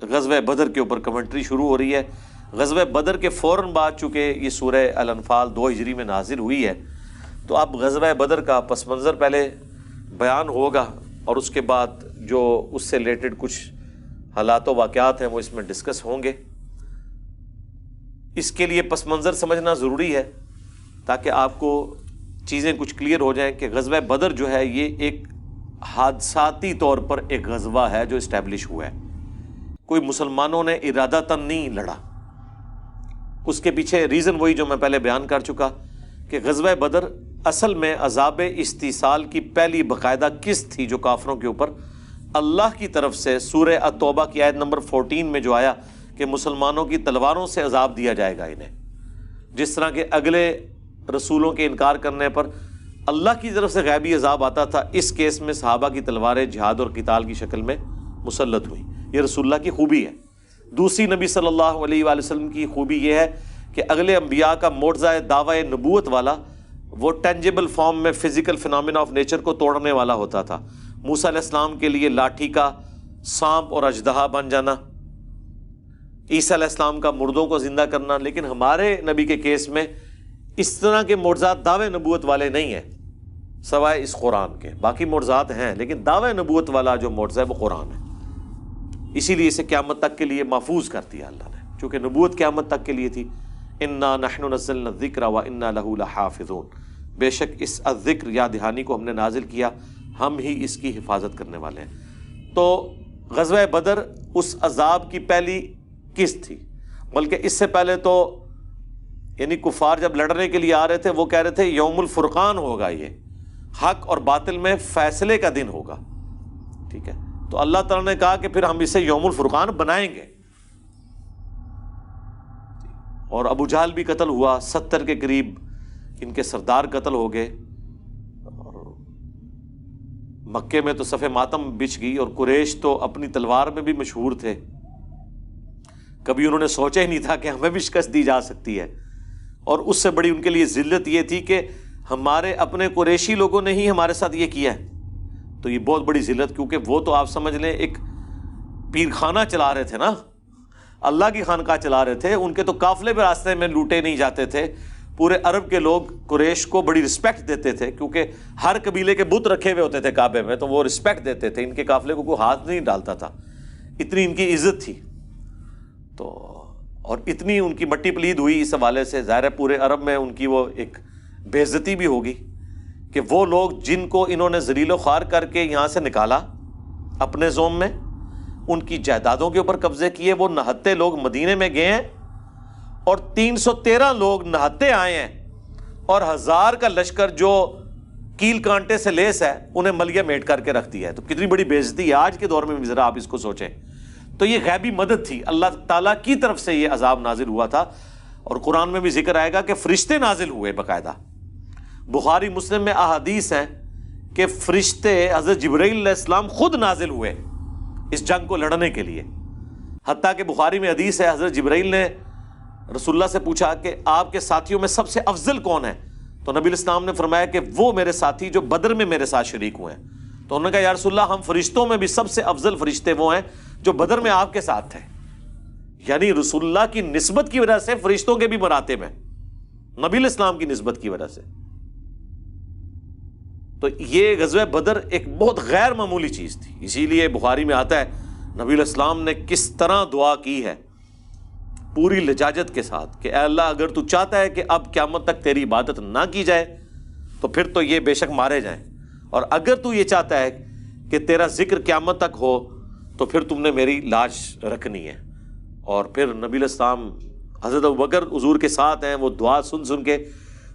غزوہ بدر کے اوپر کمنٹری شروع ہو رہی ہے۔ غزوہ بدر کے فوراً بعد چونکہ یہ سورہ الانفال 2 ہجری میں نازل ہوئی ہے، تو اب غزوہ بدر کا پس منظر پہلے بیان ہوگا، اور اس کے بعد جو اس سے ریلیٹڈ کچھ حالات و واقعات ہیں وہ اس میں ڈسکس ہوں گے۔ اس کے لیے پس منظر سمجھنا ضروری ہے تاکہ آپ کو چیزیں کچھ کلیئر ہو جائیں کہ غزوہ بدر جو ہے یہ ایک حادثاتی طور پر ایک غزوہ ہے جو اسٹیبلش ہوا ہے، کوئی مسلمانوں نے ارادتاً نہیں لڑا۔ اس کے پیچھے ریزن وہی جو میں پہلے بیان کر چکا کہ غزوہ بدر اصل میں عذاب استیصال کی پہلی باقاعدہ قسط تھی جو کافروں کے اوپر اللہ کی طرف سے سورہ التوبہ کی آیت نمبر 14 میں جو آیا کہ مسلمانوں کی تلواروں سے عذاب دیا جائے گا انہیں، جس طرح کہ اگلے رسولوں کے انکار کرنے پر اللہ کی طرف سے غیبی عذاب آتا تھا، اس کیس میں صحابہ کی تلواریں جہاد اور قتال کی شکل میں مسلط ہوئی۔ یہ رسول اللہ کی خوبی ہے۔ دوسری نبی صلی اللہ علیہ وآلہ وسلم کی خوبی یہ ہے کہ اگلے انبیاء کا معجزہ دعوی نبوت والا وہ ٹینجیبل فارم میں فزیکل فینومینا آف نیچر کو توڑنے والا ہوتا تھا۔ موسیٰ علیہ السلام کے لیے لاٹھی کا سانپ اور اژدہا بن جانا، عیسیٰ علیہ السلام کا مردوں کو زندہ کرنا، لیکن ہمارے نبی کے کیس میں اس طرح کے معجزات دعوی نبوت والے نہیں ہیں سوائے اس قرآن کے۔ باقی معجزات ہیں لیکن دعوی نبوت والا جو معجزہ ہے وہ قرآن ہے، اسی لیے اسے قیامت تک کے لیے محفوظ کر دیا اللہ نے، چونکہ نبوت قیامت تک کے لیے تھی۔ انا نحن نزلنا الذکر وانا لہ لحافظون، بے شک اس الذکر یا دہانی کو ہم نے نازل کیا، ہم ہی اس کی حفاظت کرنے والے ہیں۔ تو غزوہ بدر اس عذاب کی پہلی قسط تھی، بلکہ اس سے پہلے تو یعنی کفار جب لڑنے کے لیے آ رہے تھے وہ کہہ رہے تھے یوم الفرقان ہوگا، یہ حق اور باطل میں فیصلے کا دن ہوگا، ٹھیک ہے۔ تو اللہ تعالیٰ نے کہا کہ پھر ہم اسے یوم الفرقان بنائیں گے، اور ابو جہل بھی قتل ہوا، 70 کے قریب ان کے سردار قتل ہو گئے، اور مکے میں تو صف ماتم بچھ گئی، اور قریش تو اپنی تلوار میں بھی مشہور تھے، کبھی انہوں نے سوچا ہی نہیں تھا کہ ہمیں بھی شکست دی جا سکتی ہے، اور اس سے بڑی ان کے لیے ذلت یہ تھی کہ ہمارے اپنے قریشی لوگوں نے ہی ہمارے ساتھ یہ کیا ہے، تو یہ بہت بڑی ذلت، کیونکہ وہ تو آپ سمجھ لیں ایک پیر خانہ چلا رہے تھے نا، اللہ کی خانقاہ چلا رہے تھے، ان کے تو قافلے بھی راستے میں لوٹے نہیں جاتے تھے، پورے عرب کے لوگ قریش کو بڑی رسپیکٹ دیتے تھے، کیونکہ ہر قبیلے کے بت رکھے ہوئے ہوتے تھے کعبے میں، تو وہ رسپیکٹ دیتے تھے، ان کے قافلے کو کوئی ہاتھ نہیں ڈالتا تھا، اتنی ان کی عزت تھی۔ تو اور اتنی ان کی مٹی پلید ہوئی اس حوالے سے، ظاہر ہے پورے عرب میں ان کی وہ ایک بے عزتی بھی ہوگی کہ وہ لوگ جن کو انہوں نے ذلیل و خوار کر کے یہاں سے نکالا اپنے زوم میں، ان کی جائیدادوں کے اوپر قبضے کیے، وہ نہتے لوگ مدینے میں گئے ہیں اور 313 لوگ نہتے آئے ہیں، اور 1000 کا لشکر جو کیل کانٹے سے لیس ہے انہیں ملیہ میٹ کر کے رکھ دیا ہے۔ تو کتنی بڑی بے عزتی ہے آج کے دور میں بھی، ذرا آپ اس کو سوچیں۔ تو یہ غیبی مدد تھی، اللہ تعالیٰ کی طرف سے یہ عذاب نازل ہوا تھا، اور قرآن میں بھی ذکر آئے گا کہ فرشتے نازل ہوئے باقاعدہ۔ بخاری مسلم میں احادیث ہیں کہ فرشتے حضرت جبرائیل علیہ السلام خود نازل ہوئے اس جنگ کو لڑنے کے لیے، حتیٰ کہ بخاری میں حدیث ہے حضرت جبرائیل نے رسول اللہ سے پوچھا کہ آپ کے ساتھیوں میں سب سے افضل کون ہے، تو نبی علیہ السلام نے فرمایا کہ وہ میرے ساتھی جو بدر میں میرے ساتھ شریک ہوئے ہیں۔ تو انہوں نے کہا یا رسول اللہ، ہم فرشتوں میں بھی سب سے افضل فرشتے وہ ہیں جو بدر میں آپ کے ساتھ تھے، یعنی رسول اللہ کی نسبت کی وجہ سے فرشتوں کے بھی مراتب ہیں، نبی علیہ السلام کی نسبت کی وجہ سے۔ تو یہ غزوہ بدر ایک بہت غیر معمولی چیز تھی، اسی لیے بخاری میں آتا ہے نبی علیہ السلام نے کس طرح دعا کی ہے پوری لجاجت کے ساتھ کہ اے اللہ اگر تو چاہتا ہے کہ اب قیامت تک تیری عبادت نہ کی جائے تو پھر تو یہ بے شک مارے جائیں، اور اگر تو یہ چاہتا ہے کہ تیرا ذکر قیامت تک ہو تو پھر تم نے میری لاج رکھنی ہے۔ اور پھر نبی علیہ السلام حضرت ابوبکر حضور کے ساتھ ہیں، وہ دعا سن سن کے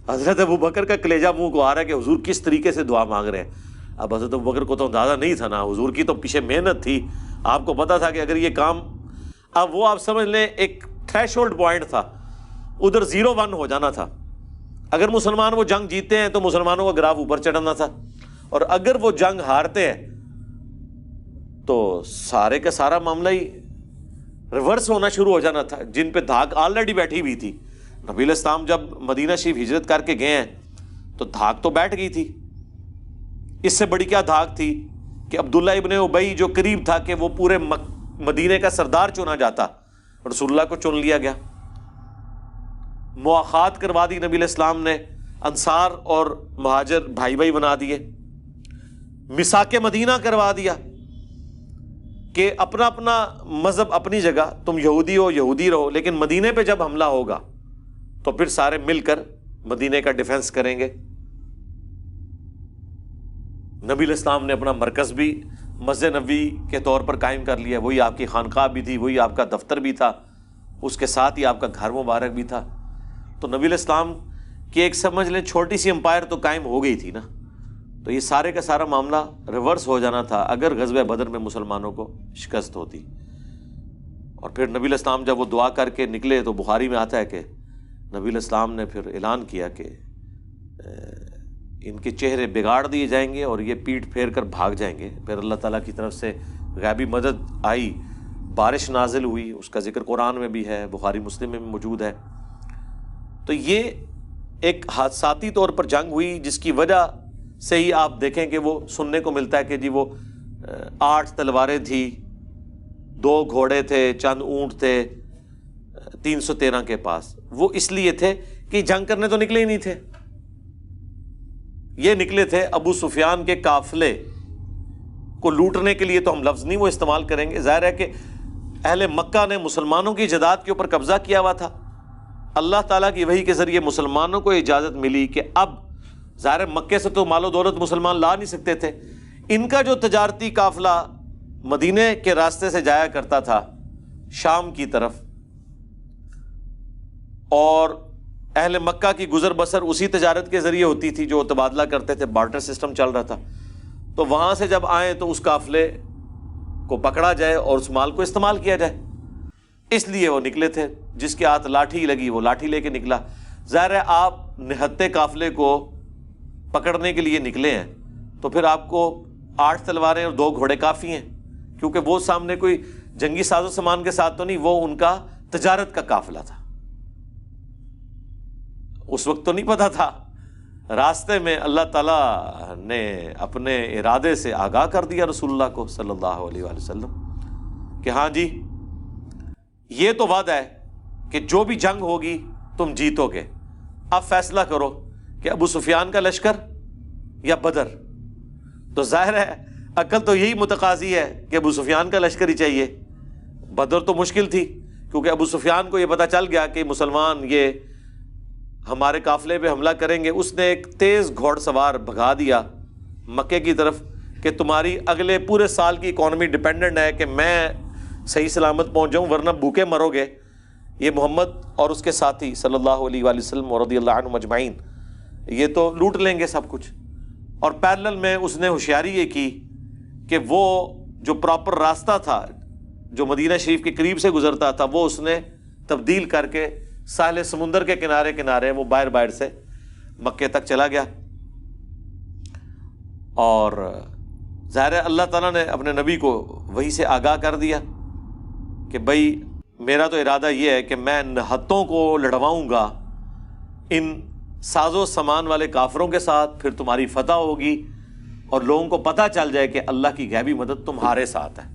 حضرت ابوبکر کا کلیجہ منہ کو آ رہا ہے کہ حضور کس طریقے سے دعا مانگ رہے ہیں۔ اب حضرت ابوبکر کو تو اندازہ نہیں تھا نا، حضور کی تو پیچھے محنت تھی، آپ کو پتا تھا کہ اگر یہ کام، اب وہ آپ سمجھ لیں ایک تھریش ہولڈ پوائنٹ تھا، ادھر 0-1 ہو جانا تھا، اگر مسلمان وہ جنگ جیتے ہیں تو مسلمانوں کا گراف اوپر چڑھنا تھا، اور اگر وہ جنگ ہارتے ہیں تو سارے کا سارا معاملہ ہی ریورس ہونا شروع ہو جانا تھا، جن پہ دھاک آلریڈی بیٹھی ہوئی تھی۔ نبی علیہ السلام جب مدینہ شریف ہجرت کر کے گئے ہیں تو دھاک تو بیٹھ گئی تھی، اس سے بڑی کیا دھاک تھی کہ عبداللہ ابن ابی جو قریب تھا کہ وہ پورے مدینے کا سردار چنا جاتا، رسول اللہ کو چن لیا گیا۔ مواخات کروا دی نبی علیہ السلام نے، انصار اور مہاجر بھائی بھائی بنا دیے۔ میثاق مدینہ کروا دیا کہ اپنا اپنا مذہب اپنی جگہ، تم یہودی ہو یہودی رہو، لیکن مدینے پہ جب حملہ ہوگا تو پھر سارے مل کر مدینے کا ڈیفنس کریں گے۔ نبی علیہ السلام نے اپنا مرکز بھی مسجد نبوی کے طور پر قائم کر لیا، وہی آپ کی خانقاہ بھی تھی، وہی آپ کا دفتر بھی تھا، اس کے ساتھ ہی آپ کا گھر مبارک بھی تھا۔ تو نبی علیہ السلام کی ایک سمجھ لیں چھوٹی سی امپائر تو قائم ہو گئی تھی نا۔ تو یہ سارے کا سارا معاملہ ریورس ہو جانا تھا اگر غزوہ بدر میں مسلمانوں کو شکست ہوتی۔ اور پھر نبی علیہ السلام جب وہ دعا کر کے نکلے تو بخاری میں آتا ہے کہ نبی علیہ السلام نے پھر اعلان کیا کہ ان کے چہرے بگاڑ دیے جائیں گے اور یہ پیٹ پھیر کر بھاگ جائیں گے۔ پھر اللہ تعالیٰ کی طرف سے غیبی مدد آئی، بارش نازل ہوئی، اس کا ذکر قرآن میں بھی ہے، بخاری مسلم میں بھی موجود ہے۔ تو یہ ایک حادثاتی طور پر جنگ ہوئی جس کی وجہ سے ہی آپ دیکھیں کہ وہ سننے کو ملتا ہے کہ جی وہ 8 تلواریں تھی، 2 گھوڑے تھے، چند اونٹ تھے 313 کے پاس۔ وہ اس لیے تھے کہ جنگ کرنے تو نکلے ہی نہیں تھے، یہ نکلے تھے ابو سفیان کے قافلے کو لوٹنے کے لیے۔ تو ہم لفظ نہیں وہ استعمال کریں گے، ظاہر ہے کہ اہل مکہ نے مسلمانوں کی جائیداد کے اوپر قبضہ کیا ہوا تھا۔ اللہ تعالیٰ کی وحی کے ذریعے مسلمانوں کو اجازت ملی کہ اب ظاہر مکے سے تو مال و دولت مسلمان لا نہیں سکتے تھے، ان کا جو تجارتی قافلہ مدینے کے راستے سے جایا کرتا تھا شام کی طرف، اور اہل مکہ کی گزر بسر اسی تجارت کے ذریعے ہوتی تھی جو تبادلہ کرتے تھے، بارٹر سسٹم چل رہا تھا، تو وہاں سے جب آئیں تو اس قافلے کو پکڑا جائے اور اس مال کو استعمال کیا جائے، اس لیے وہ نکلے تھے۔ جس کے ہاتھ لاٹھی لگی وہ لاٹھی لے کے نکلا۔ ظاہر ہے آپ نہتے قافلے کو پکڑنے کے لیے نکلے ہیں تو پھر آپ کو 8 تلواریں اور 2 گھوڑے کافی ہیں، کیونکہ وہ سامنے کوئی جنگی ساز و سامان کے ساتھ تو نہیں، وہ ان کا تجارت کا قافلہ تھا۔ اس وقت تو نہیں پتا تھا، راستے میں اللہ تعالیٰ نے اپنے ارادے سے آگاہ کر دیا رسول اللہ کو صلی اللہ علیہ وآلہ وسلم کہ ہاں جی یہ تو وعدہ ہے کہ جو بھی جنگ ہوگی تم جیتو گے، اب فیصلہ کرو کہ ابو سفیان کا لشکر یا بدر۔ تو ظاہر ہے عقل تو یہی متقاضی ہے کہ ابو سفیان کا لشکر ہی چاہیے، بدر تو مشکل تھی کیونکہ ابو سفیان کو یہ پتہ چل گیا کہ مسلمان یہ ہمارے قافلے پہ حملہ کریں گے۔ اس نے ایک تیز گھوڑ سوار بھگا دیا مکے کی طرف کہ تمہاری اگلے پورے سال کی اکانومی ڈیپینڈنٹ ہے کہ میں صحیح سلامت پہنچ جاؤں، ورنہ بھوکے مرو گے۔ یہ محمد اور اس کے ساتھی صلی اللہ علیہ وآلہ وسلم اور رضی اللہ عنہم اجمعین یہ تو لوٹ لیں گے سب کچھ۔ اور پیرلل میں اس نے ہوشیاری یہ کی کہ وہ جو پراپر راستہ تھا جو مدینہ شریف کے قریب سے گزرتا تھا وہ اس نے تبدیل کر کے ساحل سمندر کے کنارے کنارے وہ باہر سے مکے تک چلا گیا۔ اور ظاہر ہے اللہ تعالیٰ نے اپنے نبی کو وہی سے آگاہ کر دیا کہ بھائی میرا تو ارادہ یہ ہے کہ میں نہتوں کو لڑواؤں گا ان ساز و سامان والے کافروں کے ساتھ، پھر تمہاری فتح ہوگی اور لوگوں کو پتہ چل جائے کہ اللہ کی غیبی مدد تمہارے ساتھ ہے۔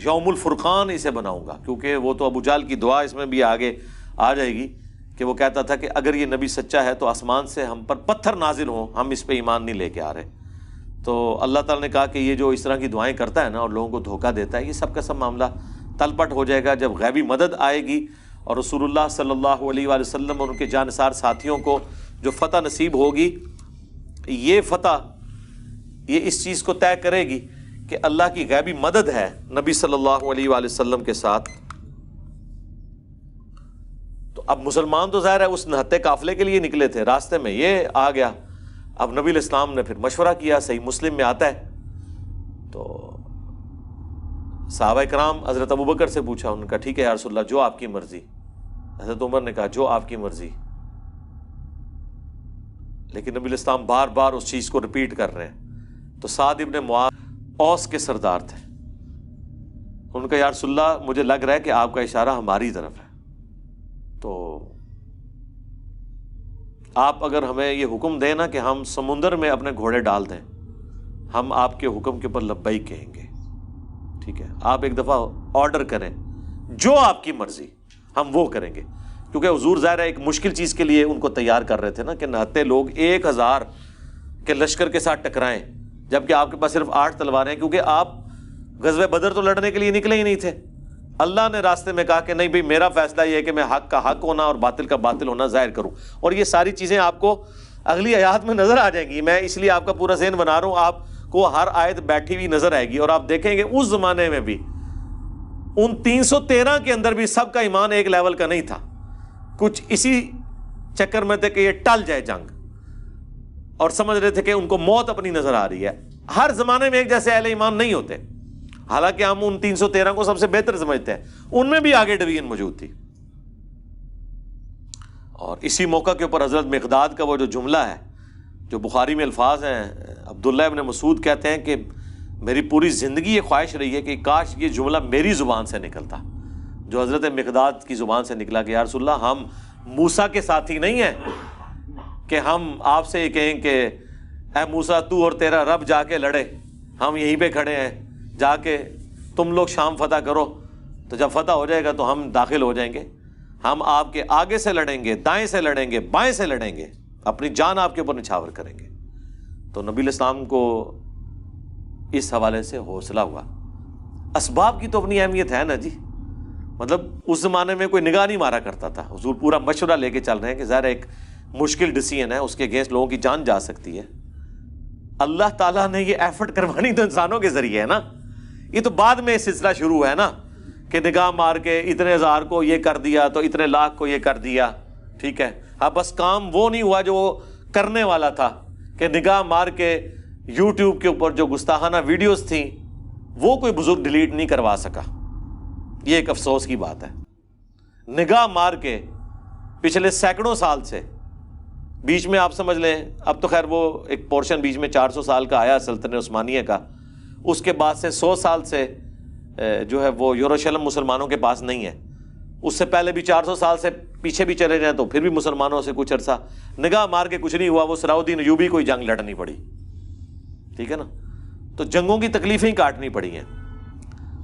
یوم الفرقان اسے بناؤں گا، کیونکہ وہ تو ابو جہل کی دعا اس میں بھی آگے آ جائے گی کہ وہ کہتا تھا کہ اگر یہ نبی سچا ہے تو آسمان سے ہم پر پتھر نازل ہوں، ہم اس پہ ایمان نہیں لے کے آ رہے۔ تو اللہ تعالیٰ نے کہا کہ یہ جو اس طرح کی دعائیں کرتا ہے نا اور لوگوں کو دھوکہ دیتا ہے، یہ سب کا سب معاملہ تل پٹ ہو جائے گا جب غیبی مدد آئے گی اور رسول اللہ صلی اللہ علیہ وآلہ وسلم اور ان کے جانثار ساتھیوں کو جو فتح نصیب ہوگی، یہ فتح یہ اس چیز کو طے کرے گی کہ اللہ کی غیبی مدد ہے نبی صلی اللہ علیہ وآلہ وسلم کے ساتھ۔ تو اب مسلمان تو ظاہر ہے اس نہتے قافلے کے لیے نکلے تھے، راستے میں یہ آ گیا۔ اب نبی علیہ السلام نے پھر مشورہ کیا، صحیح مسلم میں آتا ہے، تو صحابہ کرام حضرت ابوبکر سے پوچھا، انہوں نے کہا ٹھیک ہے یا رسول اللہ جو آپ کی مرضی۔ حضرت عمر نے کہا جو آپ کی مرضی، لیکن نبی علیہ السلام بار بار اس چیز کو ریپیٹ کر رہے ہیں۔ تو سعد ابن معاذ اوس کے سردار تھے، ان کا یا رسول اللہ مجھے لگ رہا ہے کہ آپ کا اشارہ ہماری طرف ہے، تو آپ اگر ہمیں یہ حکم دیں نا کہ ہم سمندر میں اپنے گھوڑے ڈال دیں، ہم آپ کے حکم کے اوپر لبیک کہیں گے۔ ٹھیک ہے، آپ ایک دفعہ آرڈر کریں جو آپ کی مرضی، ہم وہ کریں گے. کیونکہ حضور ظاہر ہے ایک مشکل چیز کے لیے ان کو تیار کر رہے تھے نا، کہ نہتے لوگ 1000 کے لشکر کے ساتھ ٹکرائیں جبکہ آپ کے پاس صرف 8 تلواریں ہیں. کیونکہ آپ غزوہ بدر تو لڑنے کے لیے نکلے ہی نہیں تھے. اللہ نے راستے میں کہا کہ نہیں بھئی میرا فیصلہ یہ ہے کہ میں حق کا حق ہونا اور باطل کا باطل ہونا ظاہر کروں. اور یہ ساری چیزیں آپ کو اگلی آیات میں نظر آ جائیں گی. میں اس لیے آپ کا پورا ذہن بنا رہا ہوں، آپ کو ہر آیت بیٹھی ہوئی نظر آئے گی. اور آپ دیکھیں گے اس زمانے میں بھی ان 313 کے اندر بھی سب کا ایمان ایک لیول کا نہیں تھا. کچھ اسی چکر میں تھے کہ یہ ٹل جائے جنگ، اور سمجھ رہے تھے کہ ان کو موت اپنی نظر آ رہی ہے. ہر زمانے میں ایک جیسے اہل ایمان نہیں ہوتے، حالانکہ ہم ان 313 کو سب سے بہتر سمجھتے ہیں، ان میں بھی آگے ڈویژن موجود تھی. اور اسی موقع کے اوپر حضرت مقداد کا وہ جو جملہ ہے جو بخاری میں الفاظ ہیں، عبداللہ ابن مسعود کہتے ہیں کہ میری پوری زندگی یہ خواہش رہی ہے کہ کاش یہ جملہ میری زبان سے نکلتا، جو حضرت مقداد کی زبان سے نکلا کہ یا رسول اللہ ہم موسیٰ کے ساتھی نہیں ہیں کہ ہم آپ سے یہ کہیں کہ اے موسیٰ تو اور تیرا رب جا کے لڑے، ہم یہیں پہ کھڑے ہیں، جا کے تم لوگ شام فتح کرو، تو جب فتح ہو جائے گا تو ہم داخل ہو جائیں گے. ہم آپ کے آگے سے لڑیں گے، دائیں سے لڑیں گے، بائیں سے لڑیں گے، اپنی جان آپ کے اوپر نچھاور کریں گے. تو نبی علیہ السلام کو اس حوالے سے حوصلہ ہوا. اسباب کی تو اپنی اہمیت ہے نا جی. مطلب اس زمانے میں کوئی نگاہ نہیں مارا کرتا تھا. حضور پورا مشورہ لے کے چل رہے ہیں کہ ظاہر ایک مشکل ڈیسیژن ہے، اس کے اگینسٹ لوگوں کی جان جا سکتی ہے. اللہ تعالیٰ نے یہ ایفرٹ کروانی تو انسانوں کے ذریعے ہے نا. یہ تو بعد میں سلسلہ شروع ہے نا کہ نگاہ مار کے اتنے ہزار کو یہ کر دیا تو اتنے لاکھ کو یہ کر دیا. ٹھیک ہے، ہاں بس کام وہ نہیں ہوا جو وہ کرنے والا تھا، کہ نگاہ مار کے یوٹیوب کے اوپر جو گستاخانہ ویڈیوز تھیں وہ کوئی بزرگ ڈیلیٹ نہیں کروا سکا. یہ ایک افسوس کی بات ہے. نگاہ مار کے پچھلے سینکڑوں سال سے، بیچ میں آپ سمجھ لیں، اب تو خیر وہ ایک پورشن بیچ میں 400 سال کا آیا سلطنت عثمانیہ کا، اس کے بعد سے 100 سال سے جو ہے وہ یروشلم مسلمانوں کے پاس نہیں ہے. اس سے پہلے بھی 400 سال سے پیچھے بھی چلے جائیں تو پھر بھی مسلمانوں سے کچھ عرصہ نگاہ مار کے کچھ نہیں ہوا. وہ صلاح الدین ایوبی کوئی جنگ لڑنی پڑی، ٹھیک ہے نا. تو جنگوں کی تکلیفیں کاٹنی پڑی ہیں.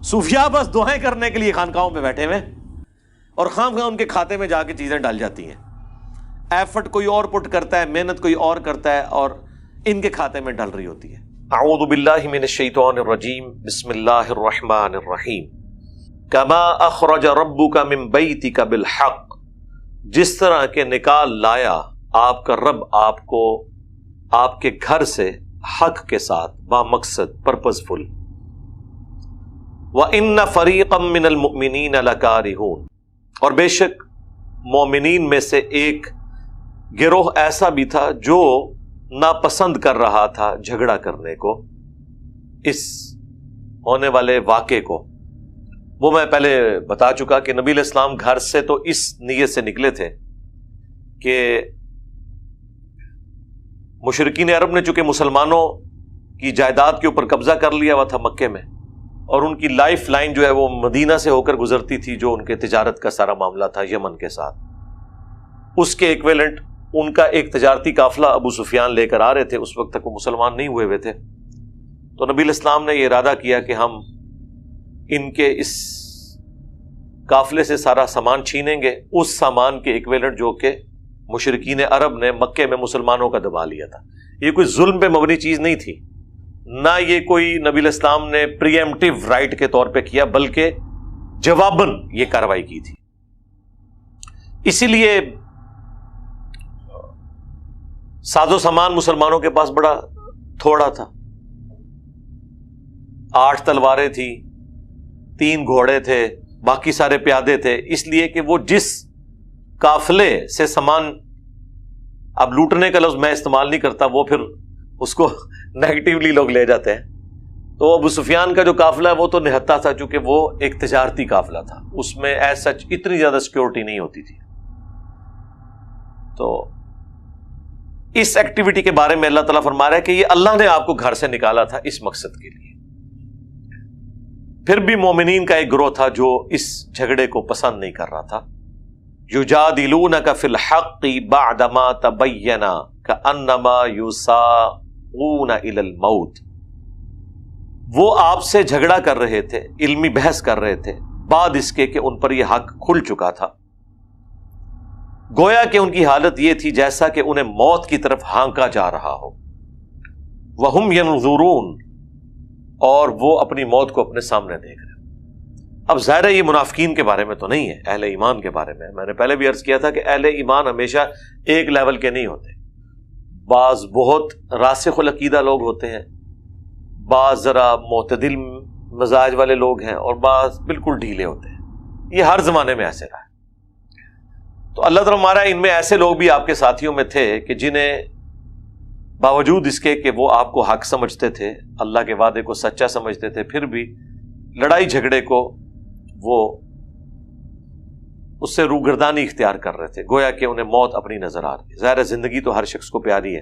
صوفیاء بس دعائیں کرنے کے لیے خانقاہوں پہ بیٹھے ہوئے، اور خواہ ان کے کھاتے میں جا کے چیزیں ڈال جاتی ہیں. ایفرٹ کوئی اور پٹ کرتا ہے، محنت کوئی اور کرتا ہے، اور ان کے کھاتے میں ڈل رہی ہوتی ہے. اعوذ باللہ من الشیطان الرجیم، بسم اللہ الرحمن الرحیم. کما اخرج ربک من بیتک بالحق، جس طرح کے نکال لایا آپ کا رب آپ کو آپ کے گھر سے حق کے ساتھ، با مقصد، پرپزفل. وَإِنَّ فَرِيقًا مِّنَ الْمُؤْمِنِينَ لَكَارِهُونَ، اور بے شک مومنین میں سے ایک گروہ ایسا بھی تھا جو ناپسند کر رہا تھا جھگڑا کرنے کو، اس ہونے والے واقعے کو. وہ میں پہلے بتا چکا کہ نبی علیہ السلام گھر سے تو اس نیت سے نکلے تھے کہ مشرکین عرب نے چونکہ مسلمانوں کی جائیداد کے اوپر قبضہ کر لیا ہوا تھا مکے میں، اور ان کی لائف لائن جو ہے وہ مدینہ سے ہو کر گزرتی تھی، جو ان کے تجارت کا سارا معاملہ تھا یمن کے ساتھ، اس کے ایکویلنٹ ان کا ایک تجارتی قافلہ ابو سفیان لے کر آ رہے تھے. اس وقت تک وہ مسلمان نہیں ہوئے تھے. تو نبی علیہ السلام نے یہ ارادہ کیا کہ ہم ان کے اس قافلے سے سارا سامان چھینیں گے، اس سامان کے ایکویلنٹ جو کہ مشرکین عرب نے مکے میں مسلمانوں کا دبا لیا تھا. یہ کوئی ظلم پہ مبنی چیز نہیں تھی، نہ یہ کوئی نبی علیہ السلام نے پری ایمپٹیو رائٹ کے طور پہ کیا، بلکہ جواباً یہ کارروائی کی تھی. اسی لیے ساز و سامان مسلمانوں کے پاس بڑا تھوڑا تھا. 8 تلواریں تھیں، 3 گھوڑے تھے، باقی سارے پیادے تھے، اس لیے کہ وہ جس قافلے سے سامان، اب لوٹنے کا لفظ میں استعمال نہیں کرتا، وہ پھر اس کو نیگیٹیولی لوگ لے جاتے ہیں. تو ابو سفیان کا جو قافلہ ہے وہ تو نہتا تھا، چونکہ وہ ایک تجارتی قافلہ تھا، اس میں ایز سچ اتنی زیادہ سیکورٹی نہیں ہوتی تھی. تو اس ایکٹیویٹی کے بارے میں اللہ تعالیٰ فرما رہا ہے کہ یہ اللہ نے آپ کو گھر سے نکالا تھا اس مقصد کے لیے. پھر بھی مومنین کا ایک گروہ تھا جو اس جھگڑے کو پسند نہیں کر رہا تھا. یجادلونک فی الحق بعدما تبین کانما یساقون الی الموت، وہ آپ سے جھگڑا کر رہے تھے، علمی بحث کر رہے تھے، بعد اس کے کہ ان پر یہ حق کھل چکا تھا، گویا کہ ان کی حالت یہ تھی جیسا کہ انہیں موت کی طرف ہانکا جا رہا ہو، وَهُمْ يَنْظُرُونَ، اور وہ اپنی موت کو اپنے سامنے دیکھ رہے ہیں۔ اب ظاہر ہے یہ منافقین کے بارے میں تو نہیں ہے، اہل ایمان کے بارے میں نے پہلے بھی عرض کیا تھا کہ اہل ایمان ہمیشہ ایک لیول کے نہیں ہوتے، بعض بہت راسخ العقیدہ لوگ ہوتے ہیں، بعض ذرا معتدل مزاج والے لوگ ہیں، اور بعض بالکل ڈھیلے ہوتے ہیں۔ یہ ہر زمانے میں ایسے رہا ہے۔ تو اللہ تعالیٰ ہمارا ان میں ایسے لوگ بھی آپ کے ساتھیوں میں تھے کہ جنہیں باوجود اس کے کہ وہ آپ کو حق سمجھتے تھے، اللہ کے وعدے کو سچا سمجھتے تھے، پھر بھی لڑائی جھگڑے کو وہ اس سے روگردانی اختیار کر رہے تھے، گویا کہ انہیں موت اپنی نظر آ رہی ہے۔ ظاہر ہے زندگی تو ہر شخص کو پیاری ہے،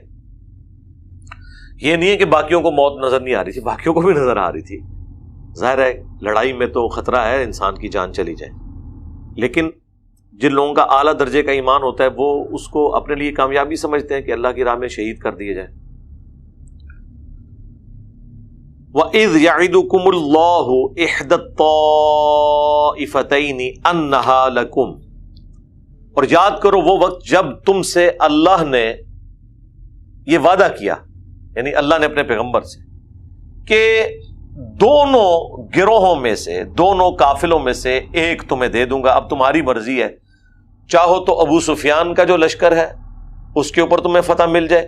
یہ نہیں ہے کہ باقیوں کو موت نظر نہیں آ رہی تھی، باقیوں کو بھی نظر آ رہی تھی۔ ظاہر ہے لڑائی میں تو خطرہ ہے انسان کی جان چلی جائے، لیکن جن لوگوں کا اعلیٰ درجے کا ایمان ہوتا ہے وہ اس کو اپنے لیے کامیابی سمجھتے ہیں کہ اللہ کی راہ میں شہید کر دیے جائیں۔ وَإِذْ يَعِدُكُمُ اللَّهُ إِحْدَى الطَّائِفَتَيْنِ أَنَّهَا لَكُمْ، اور یاد کرو وہ وقت جب تم سے اللہ نے یہ وعدہ کیا، یعنی اللہ نے اپنے پیغمبر سے، کہ دونوں گروہوں میں سے، دونوں قافلوں میں سے ایک تمہیں دے دوں گا، اب تمہاری مرضی ہے، چاہو تو ابو سفیان کا جو لشکر ہے اس کے اوپر تمہیں فتح مل جائے،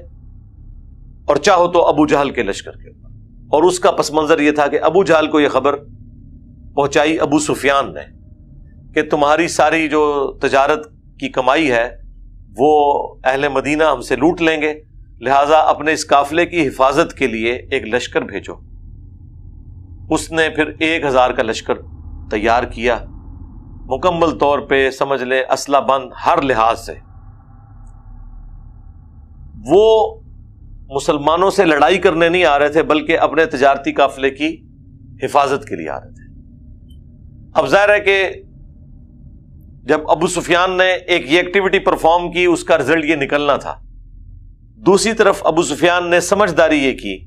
اور چاہو تو ابو جہل کے لشکر کے اوپر۔ اور اس کا پس منظر یہ تھا کہ ابو جہل کو یہ خبر پہنچائی ابو سفیان نے کہ تمہاری ساری جو تجارت کی کمائی ہے وہ اہل مدینہ ہم سے لوٹ لیں گے، لہٰذا اپنے اس قافلے کی حفاظت کے لیے ایک لشکر بھیجو۔ اس نے پھر 1000 کا لشکر تیار کیا، مکمل طور پہ سمجھ لیں اسلحہ بند ہر لحاظ سے۔ وہ مسلمانوں سے لڑائی کرنے نہیں آ رہے تھے بلکہ اپنے تجارتی قافلے کی حفاظت کے لیے آ رہے تھے۔ اب ظاہر ہے کہ جب ابو سفیان نے ایک یہ ایکٹیویٹی پرفارم کی اس کا رزلٹ یہ نکلنا تھا، دوسری طرف ابو سفیان نے سمجھداری یہ کی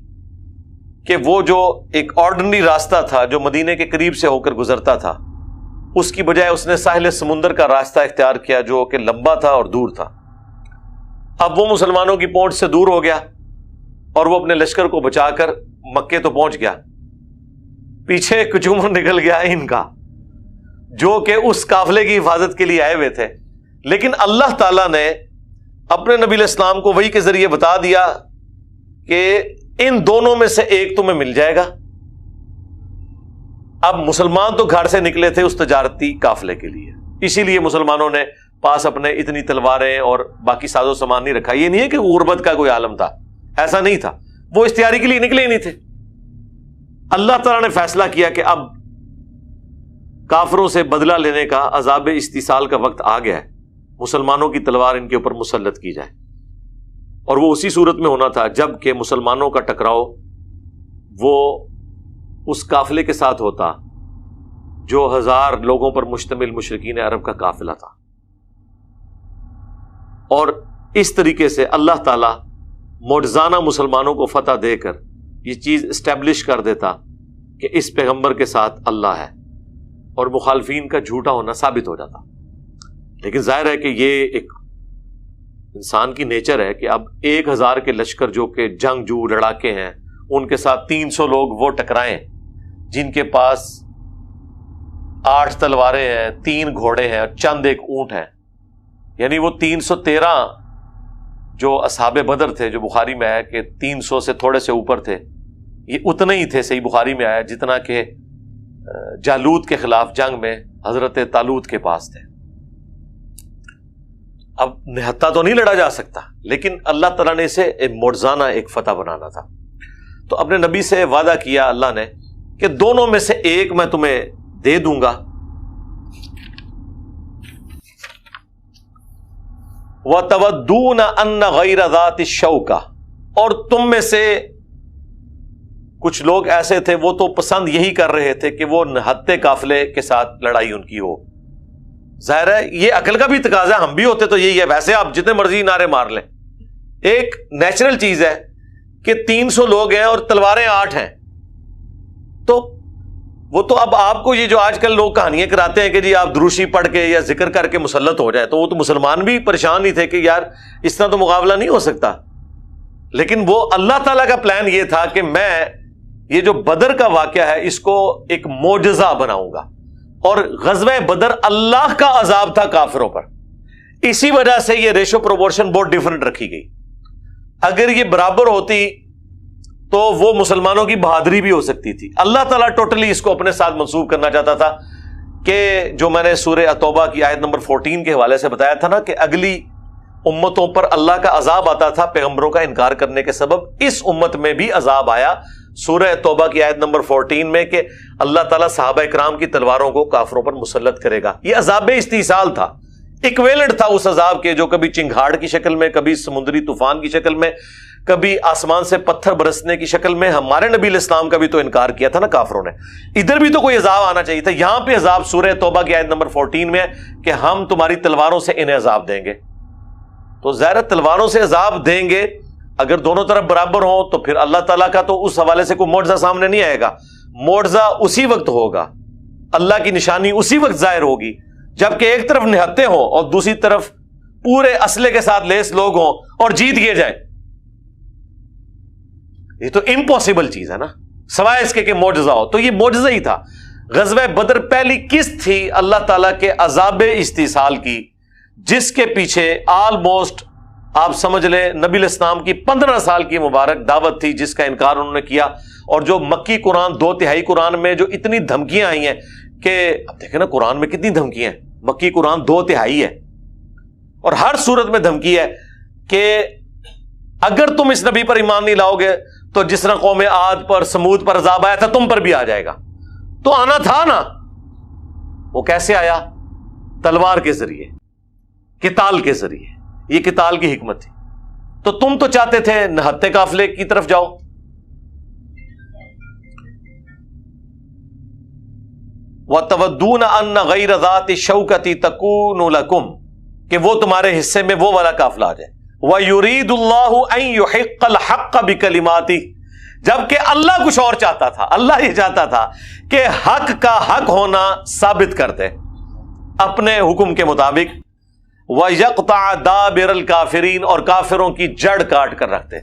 کہ وہ جو ایک آرڈنری راستہ تھا جو مدینے کے قریب سے ہو کر گزرتا تھا، اس کی بجائے اس نے ساحل سمندر کا راستہ اختیار کیا جو کہ لمبا تھا اور دور تھا۔ اب وہ مسلمانوں کی پہنچ سے دور ہو گیا اور وہ اپنے لشکر کو بچا کر مکے تو پہنچ گیا، پیچھے کچومر نکل گیا ان کا جو کہ اس قافلے کی حفاظت کے لیے آئے ہوئے تھے۔ لیکن اللہ تعالیٰ نے اپنے نبی علیہ السلام کو وحی کے ذریعے بتا دیا کہ ان دونوں میں سے ایک تمہیں مل جائے گا۔ اب مسلمان تو گھر سے نکلے تھے اس تجارتی قافلے کے لیے، اسی لیے مسلمانوں نے پاس اپنے اتنی تلواریں اور باقی ساز و سامان نہیں رکھا۔ یہ نہیں ہے کہ غربت کا کوئی عالم تھا، ایسا نہیں تھا، وہ استعاری کے لیے نکلے ہی نہیں تھے۔ اللہ تعالیٰ نے فیصلہ کیا کہ اب کافروں سے بدلہ لینے کا، عذاب استیصال کا وقت آ گیا ہے، مسلمانوں کی تلوار ان کے اوپر مسلط کی جائے۔ اور وہ اسی صورت میں ہونا تھا جب کہ مسلمانوں کا ٹکراؤ وہ اس قافلے کے ساتھ ہوتا جو 1000 لوگوں پر مشتمل مشرکین عرب کا قافلہ تھا، اور اس طریقے سے اللہ تعالیٰ معجزانہ مسلمانوں کو فتح دے کر یہ چیز اسٹیبلش کر دیتا کہ اس پیغمبر کے ساتھ اللہ ہے، اور مخالفین کا جھوٹا ہونا ثابت ہو جاتا۔ لیکن ظاہر ہے کہ یہ ایک انسان کی نیچر ہے کہ اب 1000 کے لشکر جو کہ جنگجو لڑاکے ہیں، ان کے ساتھ 300 لوگ وہ ٹکرائیں جن کے پاس 8 تلواریں ہیں، 3 گھوڑے ہیں اور چند ایک اونٹ ہیں، یعنی وہ 313 جو اصحاب بدر تھے، جو بخاری میں آیا کہ 300 سے تھوڑے سے اوپر تھے، یہ اتنے ہی تھے، صحیح بخاری میں آیا جتنا کہ جالوت کے خلاف جنگ میں حضرت طالوت کے پاس تھے۔ اب نہتا تو نہیں لڑا جا سکتا، لیکن اللہ تعالیٰ نے اسے ایک معجزانہ ایک فتح بنانا تھا۔ تو اپنے نبی سے وعدہ کیا اللہ نے کہ دونوں میں سے ایک میں تمہیں دے دوں گا۔ وَتَوَدُّونَ أَنَّ غَيْرَ ذَاتِ الشَّوْكَةِ، اور تم میں سے کچھ لوگ ایسے تھے وہ تو پسند یہی کر رہے تھے کہ وہ نہتے قافلے کے ساتھ لڑائی ان کی ہو۔ ظاہر ہے یہ عقل کا بھی تقاضا ہے، ہم بھی ہوتے تو یہی ہے، ویسے آپ جتنے مرضی نعرے مار لیں، ایک نیچرل چیز ہے کہ 300 لوگ ہیں اور تلواریں 8 ہیں، تو وہ تو اب آپ کو یہ جو آج کل لوگ کہانیاں کراتے ہیں کہ جی آپ دروشی پڑھ کے یا ذکر کر کے مسلط ہو جائے، تو وہ تو مسلمان بھی پریشان ہی تھے کہ یار اس طرح تو مقابلہ نہیں ہو سکتا. لیکن وہ اللہ تعالیٰ کا پلان یہ تھا کہ میں یہ جو بدر کا واقعہ ہے اس کو ایک معجزہ بناؤں گا. اور غزوہ بدر اللہ کا عذاب تھا کافروں پر، اسی وجہ سے یہ ریشو پروپورشن بہت ڈیفرنٹ رکھی گئی. اگر یہ برابر ہوتی تو وہ مسلمانوں کی بہادری بھی ہو سکتی تھی. اللہ تعالیٰ ٹوٹلی اس کو اپنے ساتھ منسوب کرنا چاہتا تھا کہ جو میں نے سورہ توبہ کی آیت نمبر 14 کے حوالے سے بتایا تھا نا کہ اگلی امتوں پر اللہ کا عذاب آتا تھا پیغمبروں کا انکار کرنے کے سبب، اس امت میں بھی عذاب آیا سورہ توبہ کی آیت نمبر 14 میں کہ اللہ تعالیٰ صحابہ اکرام کی تلواروں کو کافروں پر مسلط کرے گا. یہ عذاب استحصال تھا، ایکویلنٹ تھا اس عذاب کے جو کبھی چنگھاڑ کی شکل میں، کبھی سمندری طوفان کی شکل میں، کبھی آسمان سے پتھر برسنے کی شکل میں. ہمارے نبی علیہ السلام کا بھی تو انکار کیا تھا نا کافروں نے. ادھر بھی تو کوئی عذاب آنا چاہیے تھا. یہاں پہ عذاب سورہ توبہ کی آیت نمبر 14 میں ہے کہ ہم تمہاری تلواروں سے انہیں عذاب دیں گے. تو ظاہر تلواروں سے عذاب دیں گے، اگر دونوں طرف برابر ہوں تو پھر اللہ تعالیٰ کا تو اس حوالے سے کوئی معجزہ سامنے نہیں آئے گا. معجزہ اسی وقت ہوگا، اللہ کی نشانی اسی وقت ظاہر ہوگی جبکہ ایک طرف نہتے ہوں اور دوسری طرف پورے اسلحے کے ساتھ لیس لوگ ہوں اور جیت گئے جائیں. یہ تو امپاسبل چیز ہے نا، سوائے اس کے کہ معجزہ ہو. تو یہ معجزہ ہی تھا. غزوہ بدر پہلی قسط تھی اللہ تعالیٰ کے عذاب استحصال کی، جس کے پیچھے آلموسٹ آپ سمجھ لیں نبی علیہ السلام کی 15 سال کی مبارک دعوت تھی جس کا انکار انہوں نے کیا. اور جو مکی قرآن 2/3 قرآن میں جو اتنی دھمکیاں آئی ہیں کہ اب دیکھیں نا قرآن میں کتنی دھمکیاں ہیں. مکی قرآن 2/3 ہے اور ہر صورت میں دھمکی ہے کہ اگر تم اس نبی پر ایمان نہیں لاؤ گے تو جس طرح قوم عاد پر سمود پر عذاب آیا تھا تم پر بھی آ جائے گا. تو آنا تھا نا. وہ کیسے آیا؟ تلوار کے ذریعے، قتال کے ذریعے. یہ قتال کی حکمت تھی. تو تم تو چاہتے تھے نہتے قافلے کی طرف جاؤ. وَتَوَدُّونَ أَنَّ غَيْرَ ذَاتِ الشَّوْكَةِ تَكُونُ لَكُمْ، کہ وہ تمہارے حصے میں وہ والا قافلہ آ جائے. وَيُرِيدُ اللَّهُ أَن يُحِقَّ الْحَقَّ بِكَلِمَاتِهِ، جبکہ اللہ کچھ اور چاہتا تھا. اللہ یہ چاہتا تھا کہ حق کا حق ہونا ثابت کر دے اپنے حکم کے مطابق. وَيَقْطَعَ دَابِرَ الْكَافِرِينَ، اور کافروں کی جڑ کاٹ کر رکھتے.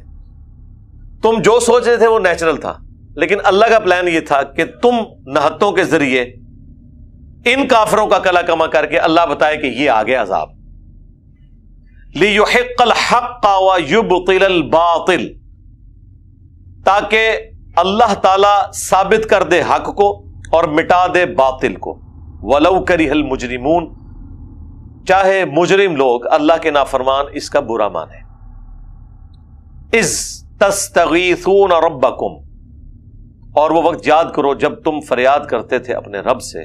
تم جو سوچ رہے تھے وہ نیچرل تھا، لیکن اللہ کا پلان یہ تھا کہ تم نہتوں کے ذریعے ان کافروں کا کلا کما کر کے اللہ بتائے کہ یہ آگے عذاب. لِيُحِقَّ الْحَقَّ وَيُبْطِلَ الْبَاطِلَ، تاکہ اللہ تعالی ثابت کر دے حق کو اور مٹا دے باطل کو. وَلَوْ كَرِهَ الْمُجْرِمُونَ، چاہے مجرم لوگ اللہ کے نافرمان اس کا برا مانے. اِذْ تَسْتَغِيثُونَ رَبَّكُمْ، اور وہ وقت یاد کرو جب تم فریاد کرتے تھے اپنے رب سے.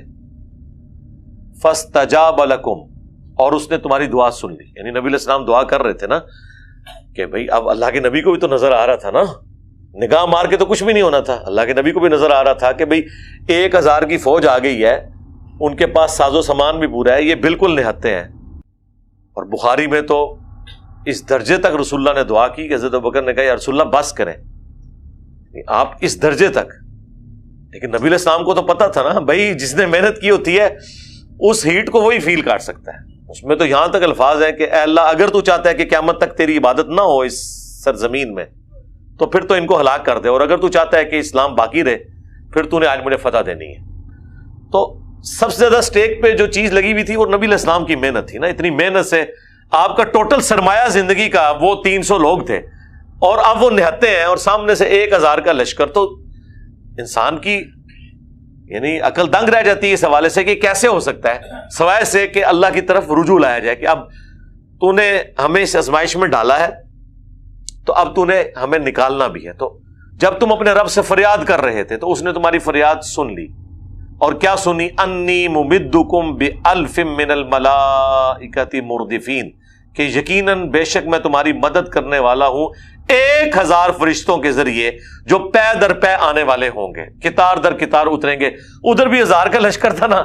فَاسْتَجَابَ لَكُمْ، اور اس نے تمہاری دعا سن لی. یعنی نبی علیہ السلام دعا کر رہے تھے نا کہ بھئی اب اللہ کے نبی کو بھی تو نظر آ رہا تھا نا، نگاہ مار کے تو کچھ بھی نہیں ہونا تھا. اللہ کے نبی کو بھی نظر آ رہا تھا کہ بھئی 1000 کی فوج آ گئی ہے، ان کے پاس ساز و سامان بھی پورا ہے، یہ بالکل نہتے ہیں. اور بخاری میں تو اس درجے تک رسول اللہ نے دعا کی کہ حضرت ابوبکر نے کہا یا رسول اللہ بس کریں، آپ اس درجے تک. لیکن نبی علیہ السلام کو تو پتا تھا نا بھائی جس نے محنت کی ہوتی ہے اس ہیٹ کو وہی فیل کر سکتا ہے. اس میں تو یہاں تک الفاظ ہیں کہ اے اللہ اگر تو چاہتا ہے کہ قیامت تک تیری عبادت نہ ہو اس سرزمین میں تو پھر تو ان کو ہلاک کر دے، اور اگر تو چاہتا ہے کہ اسلام باقی رہے پھر تو نے آج مجھے فتح دینی ہے. تو سب سے زیادہ سٹیک پہ جو چیز لگی ہوئی تھی وہ نبی علیہ السلام کی محنت تھی نا. اتنی محنت سے آپ کا ٹوٹل سرمایہ زندگی کا وہ 300 لوگ تھے اور اب وہ نہتے ہیں اور سامنے سے 1000 کا لشکر. تو انسان کی یعنی عقل دنگ رہ جاتی ہے اس حوالے سے کہ کیسے ہو سکتا ہے، سوائے سے کہ اللہ کی طرف رجوع لایا جائے کہ اب تو نے ہمیں اس آزمائش میں ڈالا ہے تو اب تو نے ہمیں نکالنا بھی ہے. تو جب تم اپنے رب سے فریاد کر رہے تھے تو اس نے تمہاری فریاد سن لی. اور کیا سنی؟ انی ممدکم بألف من الملائکۃ مردفین، کہ یقیناً بے شک میں تمہاری مدد کرنے والا ہوں 1000 فرشتوں کے ذریعے جو پے در پے آنے والے ہوں گے، قطار در قطار اتریں گے. ادھر بھی 1000 کا لشکر تھا نا،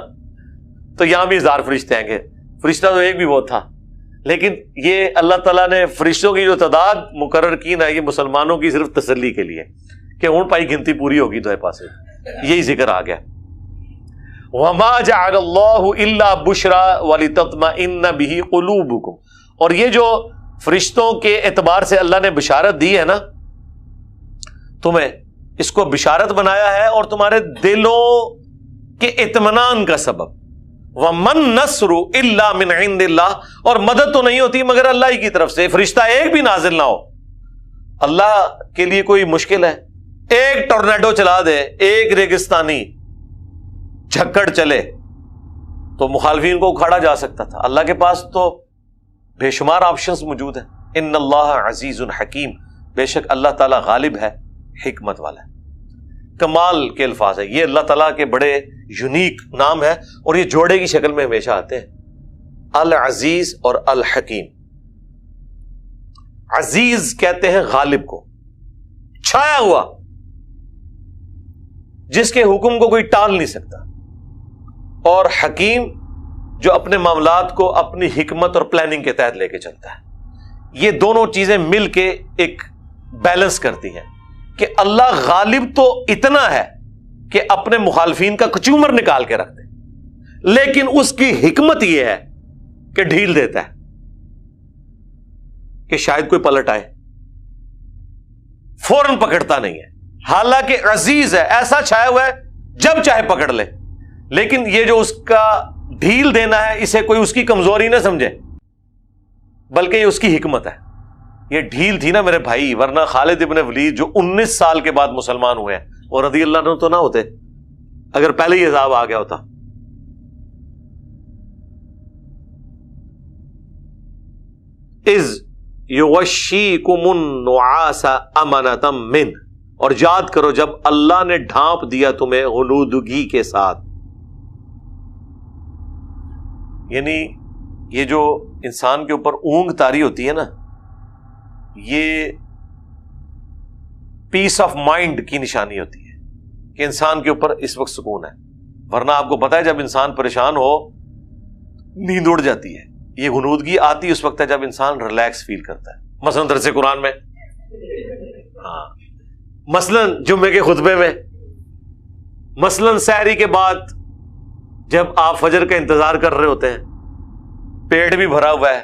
تو یہاں بھی 1000 فرشتے آئیں گے. فرشتہ تو ایک بھی وہ تھا، لیکن یہ اللہ تعالیٰ نے فرشتوں کی جو تعداد مقرر کی نا، یہ مسلمانوں کی صرف تسلی کے لیے کہ ہوں پائی گنتی پوری ہوگی دوئے پاسے. یہی ذکر آ گیا. وما جعل اللہ الا بشرا ولتطمئن به قلوبکم. اور یہ جو فرشتوں کے اعتبار سے اللہ نے بشارت دی ہے نا تمہیں، اس کو بشارت بنایا ہے اور تمہارے دلوں کے اطمینان کا سبب. وَمَن نَّصْرُ إِلَّا مِنْ عِنْدِ اللَّهِ. اور مدد تو نہیں ہوتی مگر اللہ ہی کی طرف سے. فرشتہ ایک بھی نازل نہ ہو، اللہ کے لیے کوئی مشکل ہے؟ ایک ٹورنیڈو چلا دے، ایک ریگستانی جھکڑ چلے تو مخالفین کو اکھاڑا جا سکتا تھا. اللہ کے پاس تو بے شمار آپشنز موجود ہیں. ان اللہ عزیز حکیم. بے شک اللہ تعالیٰ غالب ہے، حکمت والا ہے. کمال کے الفاظ ہے یہ، اللہ تعالیٰ کے بڑے یونیک نام ہے اور یہ جوڑے کی شکل میں ہمیشہ آتے ہیں، العزیز اور الحکیم. عزیز کہتے ہیں غالب کو، چھایا ہوا، جس کے حکم کو کوئی ٹال نہیں سکتا، اور حکیم جو اپنے معاملات کو اپنی حکمت اور پلاننگ کے تحت لے کے چلتا ہے. یہ دونوں چیزیں مل کے ایک بیلنس کرتی ہیں کہ اللہ غالب تو اتنا ہے کہ اپنے مخالفین کا کچومر نکال کے رکھ دے، لیکن اس کی حکمت یہ ہے کہ ڈھیل دیتا ہے کہ شاید کوئی پلٹ آئے، فوراً پکڑتا نہیں ہے. حالانکہ عزیز ہے، ایسا چھایا ہوا ہے جب چاہے پکڑ لے، لیکن یہ جو اس کا ڈھیل دینا ہے اسے کوئی اس کی کمزوری نہ سمجھے، بلکہ یہ اس کی حکمت ہے. یہ ڈھیل تھی نا میرے بھائی، ورنہ خالد ابن ولید جو 19 سال کے بعد مسلمان ہوئے ہیں اور رضی اللہ عنہ تو نہ ہوتے اگر پہلے ہی عذاب آ گیا ہوتا. اذ یغشیکم النعاس امنۃ من. اور یاد کرو جب اللہ نے ڈھانپ دیا تمہیں غنودگی کے ساتھ. یعنی یہ جو انسان کے اوپر اونگ طاری ہوتی ہے نا، یہ پیس آف مائنڈ کی نشانی ہوتی ہے کہ انسان کے اوپر اس وقت سکون ہے. ورنہ آپ کو پتا ہے جب انسان پریشان ہو نیند اڑ جاتی ہے. یہ غنودگی آتی اس وقت ہے جب انسان ریلیکس فیل کرتا ہے. مثلا درس قرآن میں، مثلا جمعے کے خطبے میں، مثلا سحری کے بعد جب آپ فجر کا انتظار کر رہے ہوتے ہیں، پیٹ بھی بھرا ہوا ہے،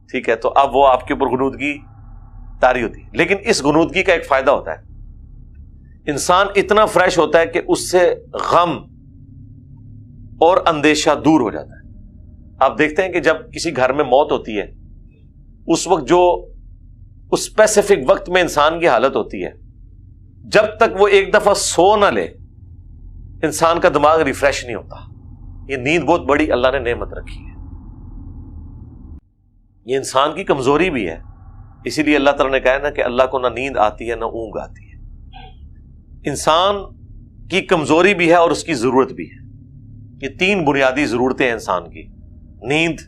ٹھیک ہے، تو اب وہ آپ کے اوپر غنودگی طاری ہوتی ہے. لیکن اس غنودگی کا ایک فائدہ ہوتا ہے، انسان اتنا فریش ہوتا ہے کہ اس سے غم اور اندیشہ دور ہو جاتا ہے. آپ دیکھتے ہیں کہ جب کسی گھر میں موت ہوتی ہے اس وقت جو اس اسپیسیفک وقت میں انسان کی حالت ہوتی ہے، جب تک وہ ایک دفعہ سو نہ لے انسان کا دماغ ریفریش نہیں ہوتا. یہ نیند بہت بڑی اللہ نے نعمت رکھی ہے. یہ انسان کی کمزوری بھی ہے، اسی لیے اللہ تعالیٰ نے کہا نا کہ اللہ کو نہ نیند آتی ہے نہ اونگ آتی ہے. انسان کی کمزوری بھی ہے اور اس کی ضرورت بھی ہے. یہ 3 بنیادی ضرورتیں ہیں انسان کی: نیند،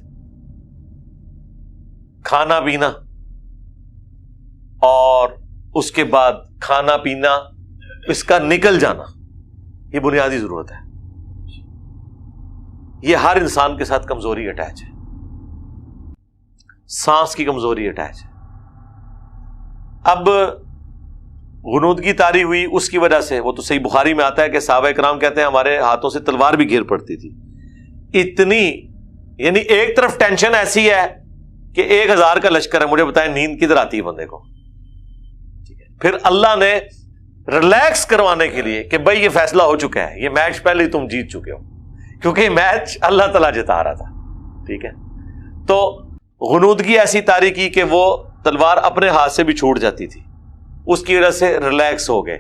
کھانا پینا، اور اس کے بعد کھانا پینا اس کا نکل جانا. یہ بنیادی ضرورت ہے. یہ ہر انسان کے ساتھ کمزوری اٹیچ ہے. سانس کی کمزوری اٹیچ ہے. اب غنودگی طاری ہوئی اس کی وجہ سے، وہ تو صحیح بخاری میں آتا ہے کہ صحابہ کرام کہتے ہیں ہمارے ہاتھوں سے تلوار بھی گر پڑتی تھی. اتنی، یعنی ایک طرف ٹینشن ایسی ہے کہ 1000 کا لشکر ہے، مجھے بتائیں نیند کدھر آتی ہے بندے کو. پھر اللہ نے ریلیکس کروانے کے لیے کہ بھائی یہ فیصلہ ہو چکا ہے، یہ میچ پہلے ہی تم جیت چکے ہو، کیونکہ یہ میچ اللہ تعالیٰ جتا رہا تھا. ٹھیک ہے، تو غنودگی ایسی طاری کی کہ وہ تلوار اپنے ہاتھ سے بھی چھوٹ جاتی تھی، اس کی وجہ سے ریلیکس ہو گئے.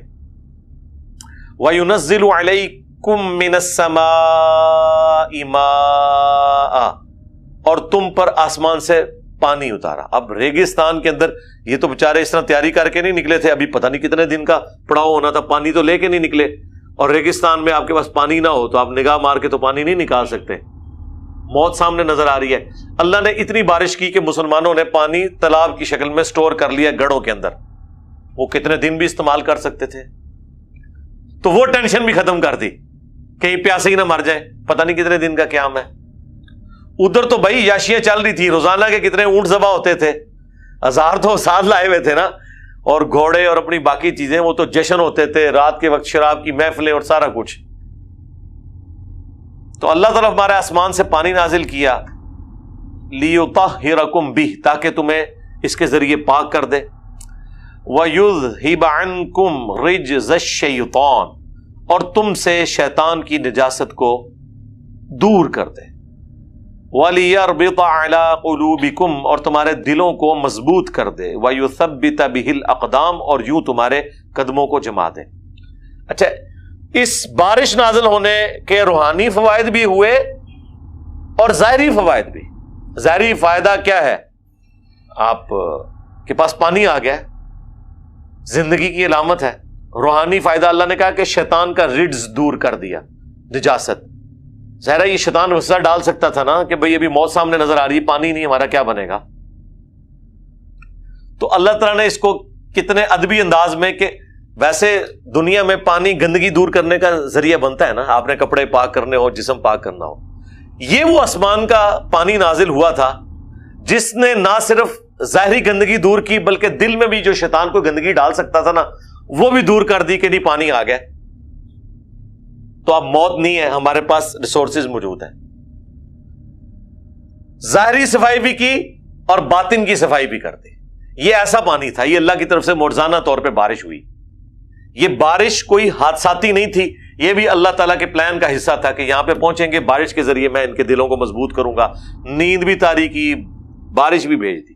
وَيُنَزِّلُ عَلَيْكُم مِّنَ السَّمَاءِ مَاءً. اور تم پر آسمان سے پانی اتارا. اب ریگستان کے اندر یہ تو بےچارے اس طرح تیاری کر کے نہیں نکلے تھے، ابھی پتہ نہیں کتنے دن کا پڑاؤ ہونا تھا، پانی تو لے کے نہیں نکلے. اور ریگستان میں آپ کے پاس پانی نہ ہو تو آپ نگاہ مار کے تو پانی نہیں نکال سکتے، موت سامنے نظر آ رہی ہے. اللہ نے اتنی بارش کی کہ مسلمانوں نے پانی تالاب کی شکل میں سٹور کر لیا گڑھوں کے اندر. وہ کتنے دن بھی استعمال کر سکتے تھے. تو وہ ٹینشن بھی ختم کر دی، کہیں پیاسے ہی نہ مر جائے، پتہ نہیں کتنے دن کا قیام ہے. ادھر تو بھائی یاشیاں چل رہی تھی، روزانہ کے کتنے اونٹ ذبح ہوتے تھے، 1000 تو ساتھ لائے ہوئے تھے نا، اور گھوڑے اور اپنی باقی چیزیں، وہ تو جشن ہوتے تھے، رات کے وقت شراب کی محفلیں اور سارا کچھ. تو اللہ تعالیٰ ہمارے آسمان سے پانی نازل کیا لیطہرکم بہ، تاکہ تمہیں اس کے ذریعے پاک کر دے. وَيُذْهِبَ عَنْكُمْ رِجْزَ الشَّيْطَانِ، اور تم سے شیطان کی نجاست کو دور کر دے. وَلِيَرْبِطَ عَلَىٰ قُلُوبِكُمْ، اور تمہارے دلوں کو مضبوط کر دے. وَيُثَبِّتَ بِهِ الْأَقْدَامِ، اور یوں تمہارے قدموں کو جما دے. اچھا، اس بارش نازل ہونے کے روحانی فوائد بھی ہوئے اور ظاہری فوائد بھی. ظاہری فائدہ کیا ہے؟ آپ کے پاس پانی آ گیا، زندگی کی علامت ہے. روحانی فائدہ اللہ نے کہا کہ شیطان کا رجز دور کر دیا، نجاست. ظاہر ہے یہ شیطان وسوسہ ڈال سکتا تھا نا کہ بھئی ابھی موت سامنے نظر آ رہی ہے، پانی نہیں، ہمارا کیا بنے گا. تو اللہ تعالیٰ نے اس کو کتنے ادبی انداز میں، کہ ویسے دنیا میں پانی گندگی دور کرنے کا ذریعہ بنتا ہے نا، آپ نے کپڑے پاک کرنے ہو، جسم پاک کرنا ہو. یہ وہ آسمان کا پانی نازل ہوا تھا جس نے نہ صرف ظاہری گندگی دور کی، بلکہ دل میں بھی جو شیطان کو گندگی ڈال سکتا تھا نا، وہ بھی دور کر دی کہ نہیں، پانی آ گیا تو اب موت نہیں ہے، ہمارے پاس ریسورسز موجود ہیں. ظاہری صفائی بھی کی اور باطن کی صفائی بھی کر دی. یہ ایسا پانی تھا، یہ اللہ کی طرف سے معجزانہ طور پہ بارش ہوئی. یہ بارش کوئی حادثاتی نہیں تھی، یہ بھی اللہ تعالیٰ کے پلان کا حصہ تھا کہ یہاں پہ پہنچیں گے، بارش کے ذریعے میں ان کے دلوں کو مضبوط کروں گا. نیند بھی طاری کی، بارش بھی بھیج دی.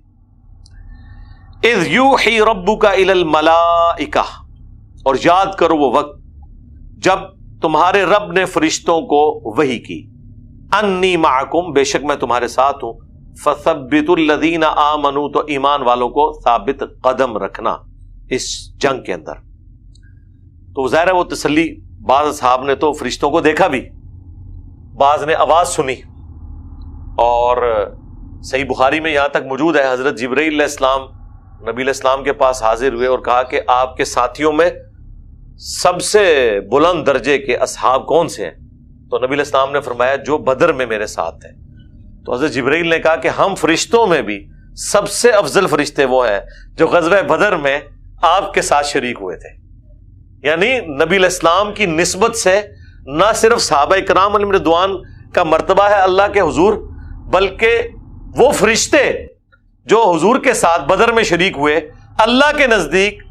اذ یوحی ربک الی الملائکہ، اور یاد کرو وہ وقت جب تمہارے رب نے فرشتوں کو وحی کی. انی معکم، بے شک میں تمہارے ساتھ ہوں. فثبتوا الذین آمنوا، تو ایمان والوں کو ثابت قدم رکھنا اس جنگ کے اندر. تو ظاہر ہے وہ تسلی، بعض اصحاب نے تو فرشتوں کو دیکھا بھی، بعض نے آواز سنی. اور صحیح بخاری میں یہاں تک موجود ہے، حضرت جبرائیل علیہ السلام نبی علیہ السلام کے پاس حاضر ہوئے اور کہا کہ آپ کے ساتھیوں میں سب سے بلند درجے کے اصحاب کون سے ہیں؟ تو نبی علیہ السلام نے فرمایا جو بدر میں میرے ساتھ ہیں. تو حضرت جبرائیل نے کہا کہ ہم فرشتوں میں بھی سب سے افضل فرشتے وہ ہیں جو غزوہ بدر میں آپ کے ساتھ شریک ہوئے تھے. یعنی نبی علیہ السلام کی نسبت سے نہ صرف صحابہ کرام علیہم رضوان کا مرتبہ ہے اللہ کے حضور، بلکہ وہ فرشتے جو حضور کے ساتھ بدر میں شریک ہوئے، اللہ کے نزدیک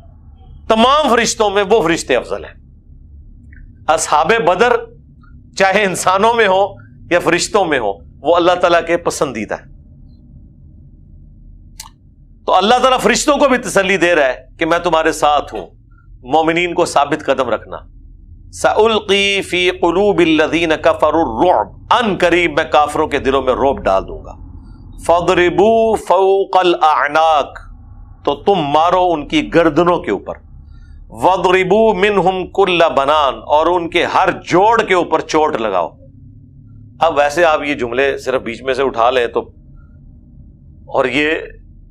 تمام فرشتوں میں وہ فرشتے افضل ہیں. اصحاب بدر چاہے انسانوں میں ہو یا فرشتوں میں ہو، وہ اللہ تعالیٰ کے پسندیدہ ہیں. تو اللہ تعالیٰ فرشتوں کو بھی تسلی دے رہا ہے کہ میں تمہارے ساتھ ہوں، مومنین کو ثابت قدم رکھنا. سألقی فی قلوب الذین کفروا الرعب، ان قریب میں کافروں کے دلوں میں رعب ڈال دوں گا. فاضربوا فوق الاعناق، تو تم مارو ان کی گردنوں کے اوپر. واضربوا منہم کل بنان، اور ان کے ہر جوڑ کے اوپر چوٹ لگاؤ. اب ویسے آپ یہ جملے صرف بیچ میں سے اٹھا لیں تو اور یہ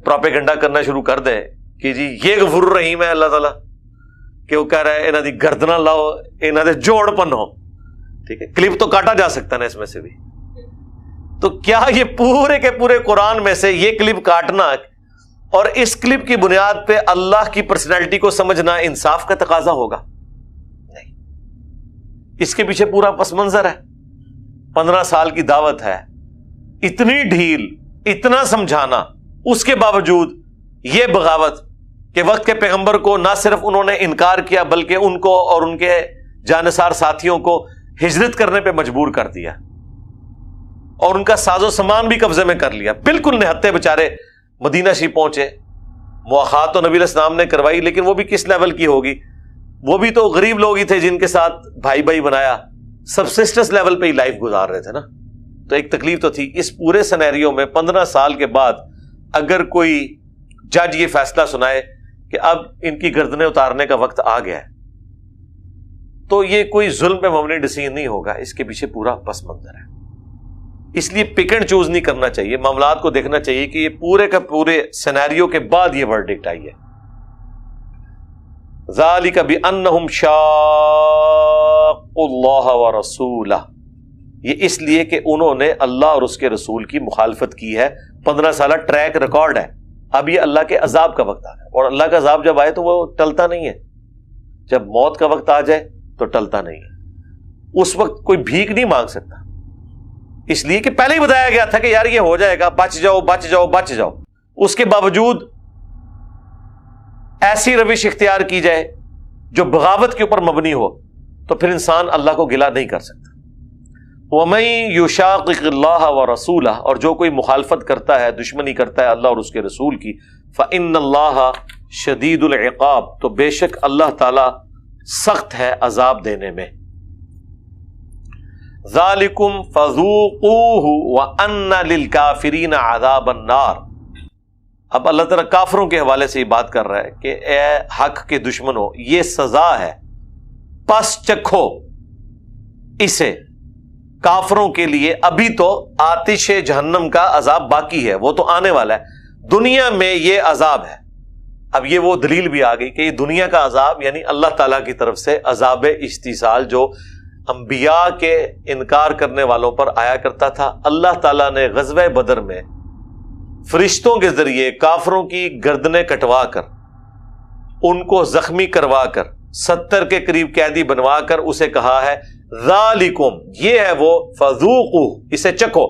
پروپیگنڈا کرنا شروع کر دیں کہ جی یہ غفور الرحیم ہے اللہ تعالیٰ، کہ وہ کہہ رہا ہے انہاں دی گردناں لاؤ، انہاں دے جوڑ پنو. ٹھیک ہے، کلپ تو کاٹا جا سکتا ہے نا اس میں سے بھی. تو کیا یہ پورے کے پورے قرآن میں سے یہ کلپ کاٹنا اور اس کلپ کی بنیاد پہ اللہ کی پرسنالٹی کو سمجھنا انصاف کا تقاضا ہوگا؟ نہیں. اس کے پیچھے پورا پس منظر ہے. 15 سال کی دعوت ہے، اتنی ڈھیل، اتنا سمجھانا، اس کے باوجود یہ بغاوت کہ وقت کے پیغمبر کو نہ صرف انہوں نے انکار کیا بلکہ ان کو اور ان کے جانثار ساتھیوں کو ہجرت کرنے پہ مجبور کر دیا اور ان کا ساز و سامان بھی قبضے میں کر لیا. بالکل نہتے بیچارے مدینہ شریف پہنچے. مواخات تو نبی علیہ السلام نے کروائی، لیکن وہ بھی کس لیول کی ہوگی؟ وہ بھی تو غریب لوگ ہی تھے جن کے ساتھ بھائی بھائی بنایا، سبسسٹنس لیول پہ ہی لائف گزار رہے تھے نا. تو ایک تکلیف تو تھی. اس پورے سینیریو میں 15 سال کے بعد اگر کوئی جج یہ فیصلہ سنائے کہ اب ان کی گردنیں اتارنے کا وقت آ گیا ہے، تو یہ کوئی ظلم پہ مبنی ڈیسیژن نہیں ہوگا، اس کے پیچھے پورا پس منظر ہے. اس لیے پک اینڈ چوز نہیں کرنا چاہیے، معاملات کو دیکھنا چاہیے کہ یہ پورے کا پورے سینیریو کے بعد یہ ورڈکٹ آئی ہے. ذالک بانہم شاقوا اللہ ورسولہ، یہ اس لیے کہ انہوں نے اللہ اور اس کے رسول کی مخالفت کی ہے. 15 سالہ ٹریک ریکارڈ ہے. اب یہ اللہ کے عذاب کا وقت آ گیا، اور اللہ کا عذاب جب آئے تو وہ ٹلتا نہیں ہے، جب موت کا وقت آ جائے تو ٹلتا نہیں ہے، اس وقت کوئی بھیک نہیں مانگ سکتا، اس لیے کہ پہلے ہی بتایا گیا تھا کہ یار یہ ہو جائے گا، بچ جاؤ بچ جاؤ بچ جاؤ، اس کے باوجود ایسی روش اختیار کی جائے جو بغاوت کے اوپر مبنی ہو تو پھر انسان اللہ کو گلہ نہیں کر سکتا۔ وَمَن يُشَاقِقِ اللَّهَ وَرَسُولَهُ، اور جو کوئی مخالفت کرتا ہے، دشمنی کرتا ہے اللہ اور اس کے رسول کی، فَإِنَّ اللَّهَ شَدِيدُ الْعِقَابِ، تو بے شک اللہ تعالی سخت ہے عذاب دینے میں۔ ذَلِكُمْ فَذُوقُوهُ وَأَنَّ لِلْكَافِرِينَ عَذَابَ النَّارِ، اب اللہ تعالیٰ کافروں کے حوالے سے یہ بات کر رہا ہے کہ اے حق کے دشمنوں، یہ سزا ہے، پس چکھو اسے، کافروں کے لیے ابھی تو آتش جہنم کا عذاب باقی ہے، وہ تو آنے والا ہے، دنیا میں یہ عذاب ہے۔ اب یہ وہ دلیل بھی آ گئی کہ یہ دنیا کا عذاب یعنی اللہ تعالیٰ کی طرف سے عذاب استحصال جو انبیاء کے انکار کرنے والوں پر آیا کرتا تھا، اللہ تعالیٰ نے غزوہ بدر میں فرشتوں کے ذریعے کافروں کی گردنیں کٹوا کر، ان کو زخمی کروا کر، 70 کے قریب قیدی بنوا کر اسے کہا ہے ذالکم، یہ ہے وہ، فذوقوا، اسے چکھو،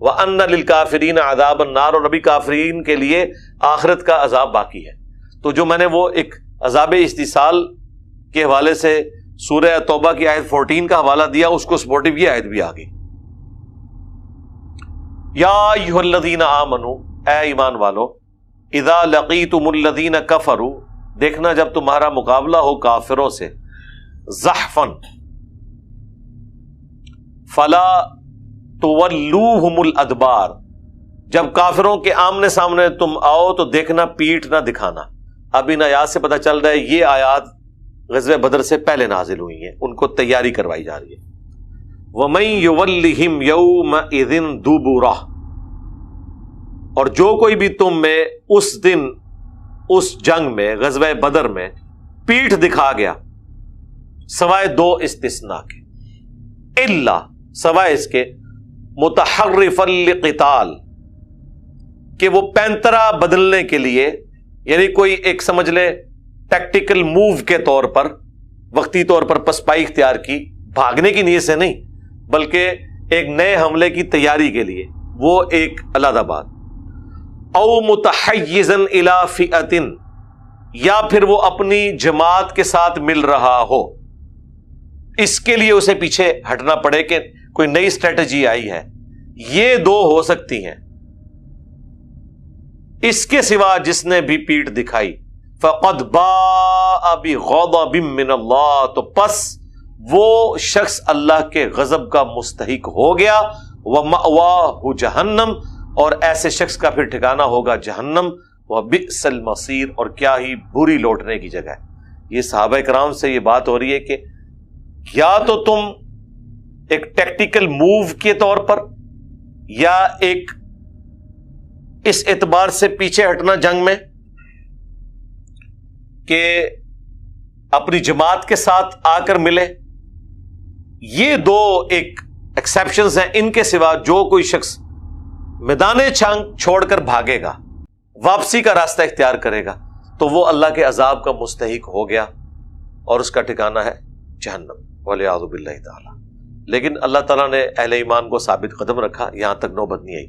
وَأَنَّ لِلْكَافِرِينَ عَذَابَ النَّارِ، اور ابھی کافرین کے لیے آخرت کا عذاب باقی ہے۔ تو جو میں نے وہ ایک عذاب استحصال کے حوالے سے سورہ توبہ کی آیت 14 کا حوالہ دیا، اس کو سپورٹیو یہ آیت بھی آ گئی، یا ایھا الذین آمنوا، اے ایمان والو، اذا لقیتم الذین کفروا، دیکھنا جب تمہارا مقابلہ ہو کافروں سے، زحفا فلا تولوہم الادبار، جب کافروں کے آمنے سامنے تم آؤ تو دیکھنا پیٹھ نہ دکھانا۔ اب ان آیات سے پتہ چل رہا ہے یہ آیات غزوہ بدر سے پہلے نازل ہوئی ہیں، ان کو تیاری کروائی جا رہی ہے۔ وَمَن يُوَلِّهِمْ يَوْمَئِذٍ دُبُرَهُ، اور جو کوئی بھی تم میں اس دن اس جنگ میں غزوہ بدر میں پیٹھ دکھا گیا، سوائے دو استثناء کے، الا، سوائے اس کے، متحرفا لقتال، کہ وہ پینترا بدلنے کے لیے، یعنی کوئی ایک سمجھ لے ٹیکٹیکل موو کے طور پر، وقتی طور پر پسپائی اختیار کی، بھاگنے کی نیت سے نہیں بلکہ ایک نئے حملے کی تیاری کے لیے، وہ ایک علیحدہ بات۔ او متحیزا الی فئۃ، یا پھر وہ اپنی جماعت کے ساتھ مل رہا ہو، اس کے لیے اسے پیچھے ہٹنا پڑے کہ کوئی نئی اسٹریٹجی آئی ہے، یہ دو ہو سکتی ہیں۔ اس کے سوا جس نے بھی پیٹھ دکھائی، فقد باء بغضب من اللہ، تو پس وہ شخص اللہ کے غضب کا مستحق ہو گیا، ومأواہ جہنم، اور ایسے شخص کا پھر ٹھکانہ ہوگا جہنم، وبئس المصیر، اور کیا ہی بری لوٹنے کی جگہ ہے۔ یہ صحابہ کرام سے یہ بات ہو رہی ہے کہ یا تو تم ایک ٹیکٹیکل موو کے طور پر، یا ایک اس اعتبار سے پیچھے ہٹنا جنگ میں کہ اپنی جماعت کے ساتھ آ کر ملے، یہ دو ایک ایکسیپشنز ہیں۔ ان کے سوا جو کوئی شخص میدان جنگ چھوڑ کر بھاگے گا، واپسی کا راستہ اختیار کرے گا، تو وہ اللہ کے عذاب کا مستحق ہو گیا، اور اس کا ٹھکانہ ہے جہنم، والعیاذ باللہ تعالی۔ لیکن اللہ تعالیٰ نے اہل ایمان کو ثابت قدم رکھا، یہاں تک نوبت نہیں آئی۔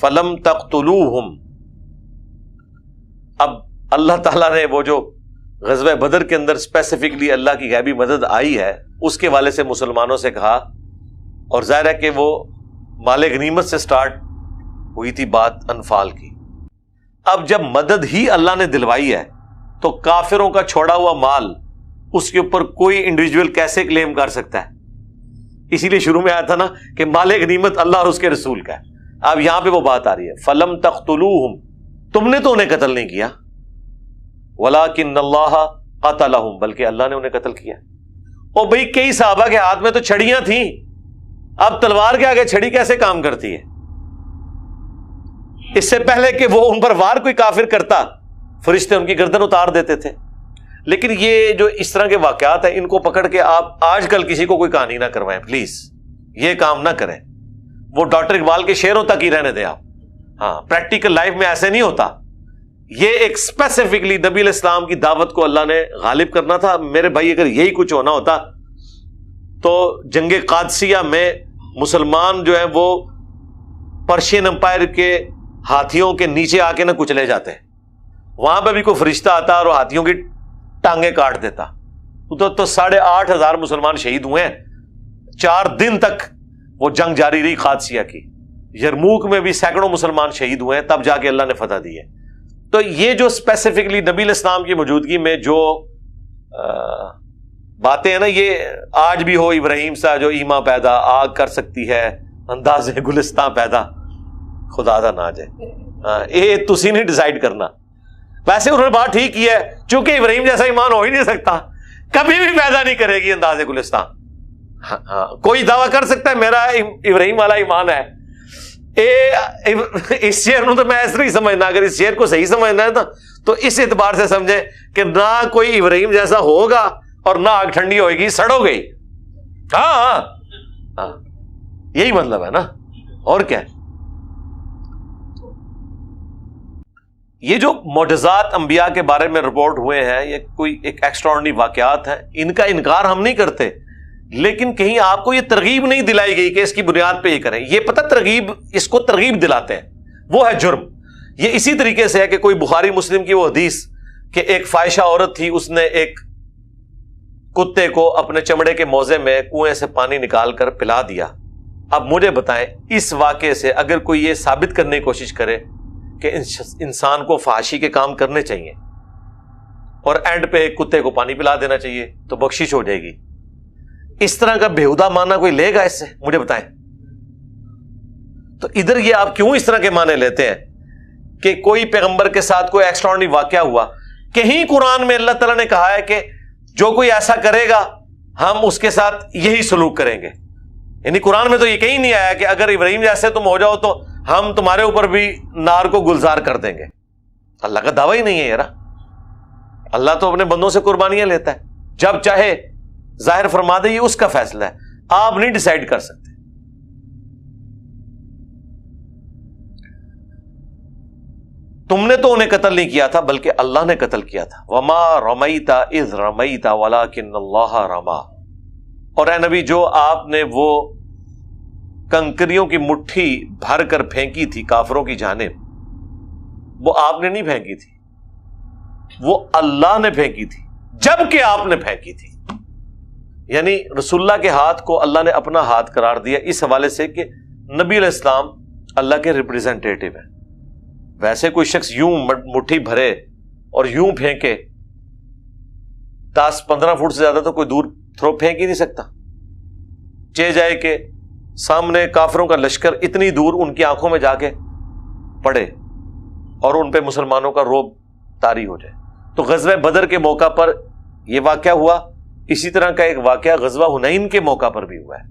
فلم تقتلوہم، اب اللہ تعالیٰ نے وہ جو غزوہ بدر کے اندر اسپیسیفکلی اللہ کی غیبی مدد آئی ہے، اس کے والے سے مسلمانوں سے کہا، اور ظاہر ہے کہ وہ مال غنیمت سے سٹارٹ ہوئی تھی بات انفال کی۔ اب جب مدد ہی اللہ نے دلوائی ہے تو کافروں کا چھوڑا ہوا مال، اس کے اوپر کوئی انڈیویجول کیسے کلیم کر سکتا ہے؟ اسی لیے شروع میں آیا تھا نا کہ مال غنیمت اللہ اور اس کے رسول کا ہے۔ اب یہاں پہ وہ بات آ رہی ہے، فلم تقتلوہم، تم نے تو انہیں قتل نہیں کیا، ولیکن اللہ قتلہم، بلکہ اللہ نے انہیں قتل کیا۔ اور بھئی کئی صحابہ کے ہاتھ میں تو چھڑیاں تھیں، اب تلوار کے آگے چھڑی کیسے کام کرتی ہے؟ اس سے پہلے کہ وہ ان پر وار کوئی کافر کرتا، فرشتے ان کی گردن اتار دیتے تھے۔ لیکن یہ جو اس طرح کے واقعات ہیں، ان کو پکڑ کے آپ آج کل کسی کو کوئی کہانی نہ کروائیں پلیز، یہ کام نہ کریں، وہ ڈاکٹر اقبال کے شعروں تک ہی رہنے دیں آپ۔ ہاں پریکٹیکل لائف میں ایسے نہیں ہوتا. یہ ایک اسپیسیفکلی نبی علیہ السلام کی دعوت کو اللہ نے غالب کرنا تھا. میرے بھائی اگر یہی کچھ ہونا ہوتا تو جنگ قادسیہ میں مسلمان جو ہیں وہ پرشین امپائر کے ہاتھیوں کے نیچے آ کے نہ کچلے جاتے. وہاں پہ بھی کوئی فرشتہ آتا اور ہاتھیوں کی ٹانگیں کاٹ دیتا. تو 8,500 مسلمان شہید ہوئے ہیں. 4 دن تک وہ جنگ جاری رہی قادسیہ کی. یرموک میں بھی سینکڑوں مسلمان شہید ہوئے ہیں, تب جا کے اللہ نے فتح دی ہے. تو یہ جو اسپیسیفکلی نبی علیہ السلام کی موجودگی میں جو باتیں ہیں نا, یہ آج بھی ہو. ابراہیم سا جو ایما پیدا آگ کر سکتی ہے, انداز گلستان پیدا خدا دا نہ جائے. یہ تسی نہیں ڈیسائیڈ کرنا. ویسے انہوں نے بات ٹھیک کی ہے, چونکہ ابراہیم جیسا ایمان ہو ہی نہیں سکتا, کبھی بھی پیدا نہیں کرے گی انداز گلستان. ہاں کوئی دعویٰ کر سکتا ہے میرا ابراہیم والا ایمان ہے. اس شعر کو تو میں ایسے ہی سمجھنا, اگر اس شعر کو صحیح سمجھنا ہے تو اس اعتبار سے سمجھے کہ نہ کوئی ابراہیم جیسا ہوگا اور نہ آگ ٹھنڈی ہوئے گی, سڑو گئی. ہاں یہی مطلب ہے نا, اور کیا. یہ جو معجزات انبیاء کے بارے میں رپورٹ ہوئے ہیں, یہ کوئی ایک ایکسٹراڈنری واقعات ہیں, ان کا انکار ہم نہیں کرتے, لیکن کہیں آپ کو یہ ترغیب نہیں دلائی گئی کہ اس کی بنیاد پہ یہ کریں. یہ پتہ ترغیب, اس کو ترغیب دلاتے ہیں, وہ ہے جرم. یہ اسی طریقے سے ہے کہ کوئی بخاری مسلم کی وہ حدیث کہ ایک فاحشہ عورت تھی, اس نے ایک کتے کو اپنے چمڑے کے موزے میں کنویں سے پانی نکال کر پلا دیا. اب مجھے بتائیں, اس واقعے سے اگر کوئی یہ ثابت کرنے کی کوشش کرے کہ انسان کو فحاشی کے کام کرنے چاہیے اور اینڈ پہ ایک کتے کو پانی پلا دینا چاہیے تو بخشش ہو جائے گی, اس طرح کا بےہودہ معنی کوئی لے گا اس سے؟ مجھے بتائیں. تو ادھر یہ آپ کیوں اس طرح کے معنی لیتے ہیں کہ کوئی پیغمبر کے ساتھ کوئی ایکسٹراڈنری واقعہ ہوا؟ کہیں قرآن میں اللہ تعالیٰ نے کہا ہے کہ جو کوئی ایسا کرے گا ہم اس کے ساتھ یہی سلوک کریں گے. یعنی قرآن میں تو یہ کہیں نہیں آیا کہ اگر ابراہیم جیسے تم ہو جاؤ تو ہم تمہارے اوپر بھی نار کو گلزار کر دیں گے. اللہ کا دعویٰ ہی نہیں ہے یار. اللہ تو اپنے بندوں سے قربانیاں لیتا ہے, جب چاہے ظاہر فرما دے, یہ اس کا فیصلہ ہے, آپ نہیں ڈیسائیڈ کر سکتے. تم نے تو انہیں قتل نہیں کیا تھا بلکہ اللہ نے قتل کیا تھا. وما رمیت اذ رمیت ولکن اللہ رما. اور اے نبی, جو آپ نے وہ کنکریوں کی مٹھی بھر کر پھینکی تھی کافروں کی جانب, وہ آپ نے نہیں پھینکی تھی, وہ اللہ نے پھینکی تھی جب کہ آپ نے پھینکی تھی. یعنی رسول اللہ کے ہاتھ کو اللہ نے اپنا ہاتھ قرار دیا اس حوالے سے کہ نبی علیہ السلام اللہ کے ریپریزنٹیٹو ہیں. ویسے کوئی شخص یوں مٹھی بھرے اور یوں پھینکے 10-15 فٹ سے زیادہ تو کوئی دور تھرو پھینک ہی نہیں سکتا. چہ جائے کہ سامنے کافروں کا لشکر اتنی دور ان کی آنکھوں میں جا کے پڑے اور ان پہ مسلمانوں کا رعب طاری ہو جائے. تو غزوہ بدر کے موقع پر یہ واقعہ ہوا. اسی طرح کا ایک واقعہ غزوہ حنین کے موقع پر بھی ہوا ہے,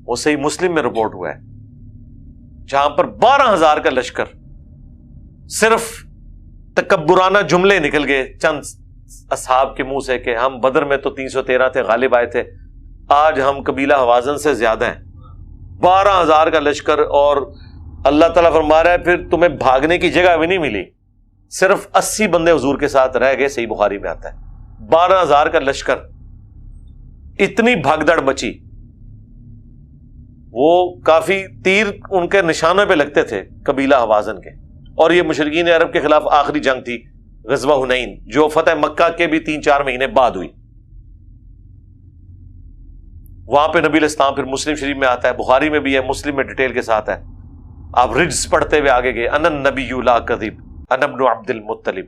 وہ صحیح مسلم میں رپورٹ ہوا ہے, جہاں پر 12,000 کا لشکر, صرف تکبرانہ جملے نکل گئے چند اصحاب کے منہ سے کہ ہم بدر میں تو 313 تھے, غالب آئے تھے, آج ہم قبیلہ حوازن سے زیادہ ہیں. 12,000 کا لشکر, اور اللہ تعالیٰ فرما رہا ہے پھر تمہیں بھاگنے کی جگہ بھی نہیں ملی, صرف 80 بندے حضور کے ساتھ رہ گئے. صحیح بخاری میں آتا ہے 12,000 کا لشکر, اتنی بھگدڑ مچی. وہ کافی تیر ان کے نشانوں پہ لگتے تھے قبیلہ حوازن کے, اور یہ مشرکین عرب کے خلاف آخری جنگ تھی غزوہ حنین, جو فتح مکہ کے بھی 3-4 مہینے بعد ہوئی. وہاں پہ نبی علیہ السلام, پھر مسلم شریف میں آتا ہے, بخاری میں بھی ہے, مسلم میں ڈیٹیل کے ساتھ ہے, آپ رجز پڑھتے ہوئے آگے گئے, انا النبی لا کذب انا ابن عبد المطلب,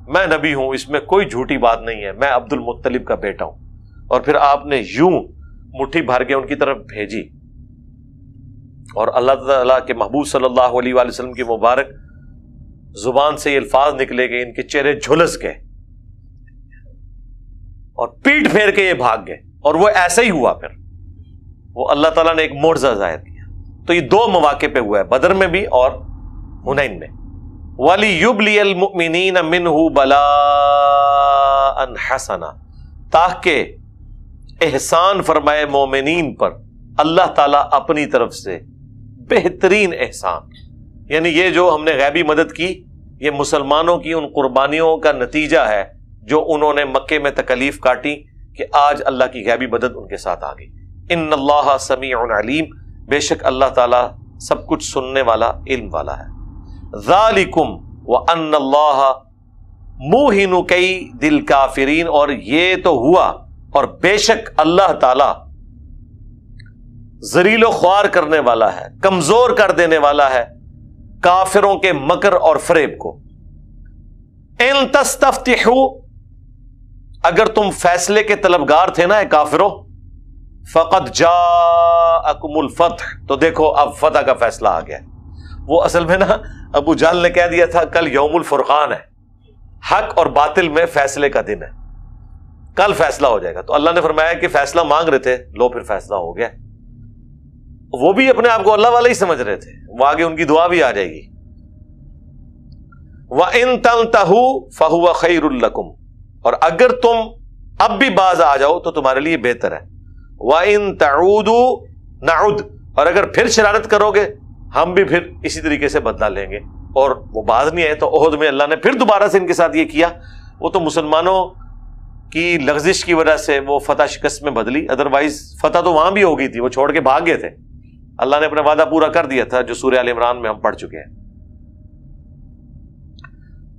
میں نبی ہوں, اس میں کوئی جھوٹی بات نہیں ہے, میں عبد المطلب کا بیٹا ہوں. اور پھر آپ نے یوں مٹھی بھر کے ان کی طرف بھیجی, اور اللہ تعالیٰ کے محبوب صلی اللہ علیہ وآلہ وسلم کی مبارک زبان سے یہ الفاظ نکلے کہ ان کے چہرے جھلس گئے اور پیٹ پھیر کے یہ بھاگ گئے. اور وہ ایسا ہی ہوا, پھر وہ اللہ تعالیٰ نے ایک معجزہ ظاہر کیا. تو یہ 2 مواقع پہ ہوا ہے, بدر میں بھی اور حنین میں. وَلِيُبْلِيَ الْمُؤْمِنِينَ مِنْهُ بَلَاءً حَسَنًا, تاکہ احسان فرمائے مومنین پر اللہ تعالیٰ اپنی طرف سے بہترین احسان. یعنی یہ جو ہم نے غیبی مدد کی یہ مسلمانوں کی ان قربانیوں کا نتیجہ ہے جو انہوں نے مکے میں تکلیف کاٹی کہ آج اللہ کی غیبی مدد ان کے ساتھ آ گئی۔ ان اللہ سمیع علیم، بے شک اللہ تعالیٰ سب کچھ سننے والا، علم والا ہے۔ ذالکم وان اللہ موہن کید الکافرین، اور یہ تو ہوا اور بے شک اللہ تعالیٰ ذلیل و خوار کرنے والا ہے، کمزور کر دینے والا ہے کافروں کے مکر اور فریب کو۔ ان تستفتحوا، اگر تم فیصلے کے طلبگار تھے نا اے کافروں، فقد جاءکم الفتح، تو دیکھو اب فتح کا فیصلہ آ گیا۔ وہ اصل میں نا ابو جہل نے کہہ دیا تھا کل یوم الفرقان ہے، حق اور باطل میں فیصلے کا دن ہے، کل فیصلہ ہو جائے گا۔ تو اللہ نے فرمایا کہ فیصلہ مانگ رہے تھے، لو پھر فیصلہ ہو گیا۔ وہ بھی اپنے آپ کو اللہ والے ہی سمجھ رہے تھے، وہ آگے ان کی دعا بھی آ جائے گی۔ وَإِن تَنْتَهُوا فَهُوَ خَيْرٌ لَكُمْ، اور اگر تم اب بھی باز آ جاؤ تو تمہارے لیے بہتر ہے۔ وَإِن تَعُودُوا نَعُدْ، اور اگر پھر شرارت کرو گے ہم بھی پھر اسی طریقے سے بدلہ لیں گے۔ اور وہ باز نہیں آئے تو احد میں اللہ نے پھر دوبارہ سے ان کے ساتھ یہ کیا۔ وہ تو مسلمانوں کی لغزش کی وجہ سے وہ فتح شکست میں بدلی، ادروائز فتح تو وہاں بھی ہو گئی تھی، وہ چھوڑ کے بھاگ گئے تھے۔ اللہ نے اپنا وعدہ پورا کر دیا تھا جو سورہ آل عمران میں ہم پڑھ چکے ہیں۔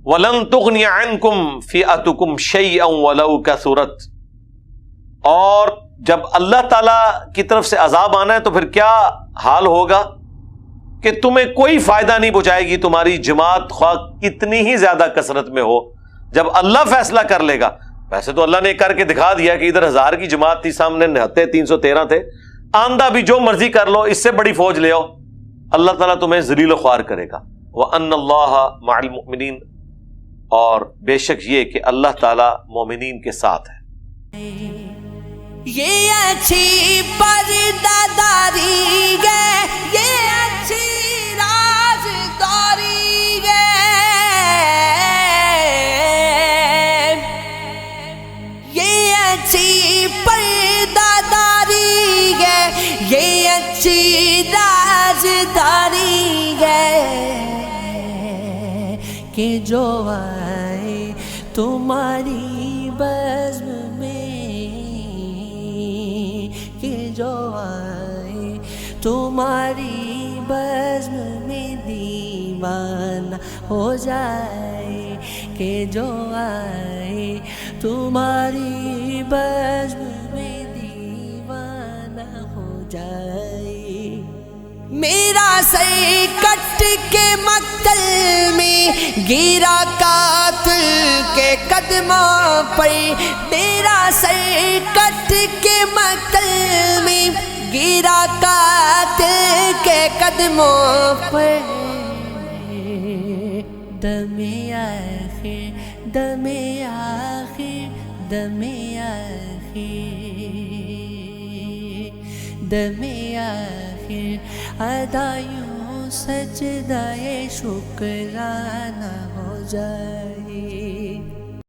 وَلَن تُغْنِيَ عَنْكُمْ فِئَتُكُمْ شَيْئًا وَلَوْ كَثُرَتْ، اور جب اللہ تعالیٰ کی طرف سے عذاب آنا ہے تو پھر کیا حال ہوگا کہ تمہیں کوئی فائدہ نہیں پہنچائے گی تمہاری جماعت، خواہ اتنی ہی زیادہ کثرت میں ہو۔ جب اللہ فیصلہ کر لے گا، ویسے تو اللہ نے کر کے دکھا دیا کہ ادھر 1000 کی جماعت تھی، سامنے 313 تھے، آندہ بھی جو مرضی کر لو، اس سے بڑی فوج لے آؤ، اللہ تعالیٰ تمہیں ذلیل و خوار کرے گا۔ وَأَنَّ اللَّهَ مَعَ الْمُؤْمِنِينَ، اور بے شک یہ کہ اللہ تعالیٰ مومنین کے ساتھ ہے۔ یہ اچھی پرداداری ہے، یہ اچھی رازداری ہے، یہ اچھی پرداداری ہے، یہ اچھی رازداری ہے کہ جو آئے تمہاری بزم میں، کہ جو آئے تمہاری بزم میں دیوانہ ہو جائے، کہ جو آئے تمہاری بزم میں دیوانہ ہو جائے۔ میرا سر کٹ کے مقتل میں گرا قاتل کے قدموں پر، میرا سر کٹ کے مقتل میں گرا قاتل کے قدموں پر، دم آخر دم آخر دم آخر دم آخر ادا یوں سجدہ شکرانہ ہو جائے۔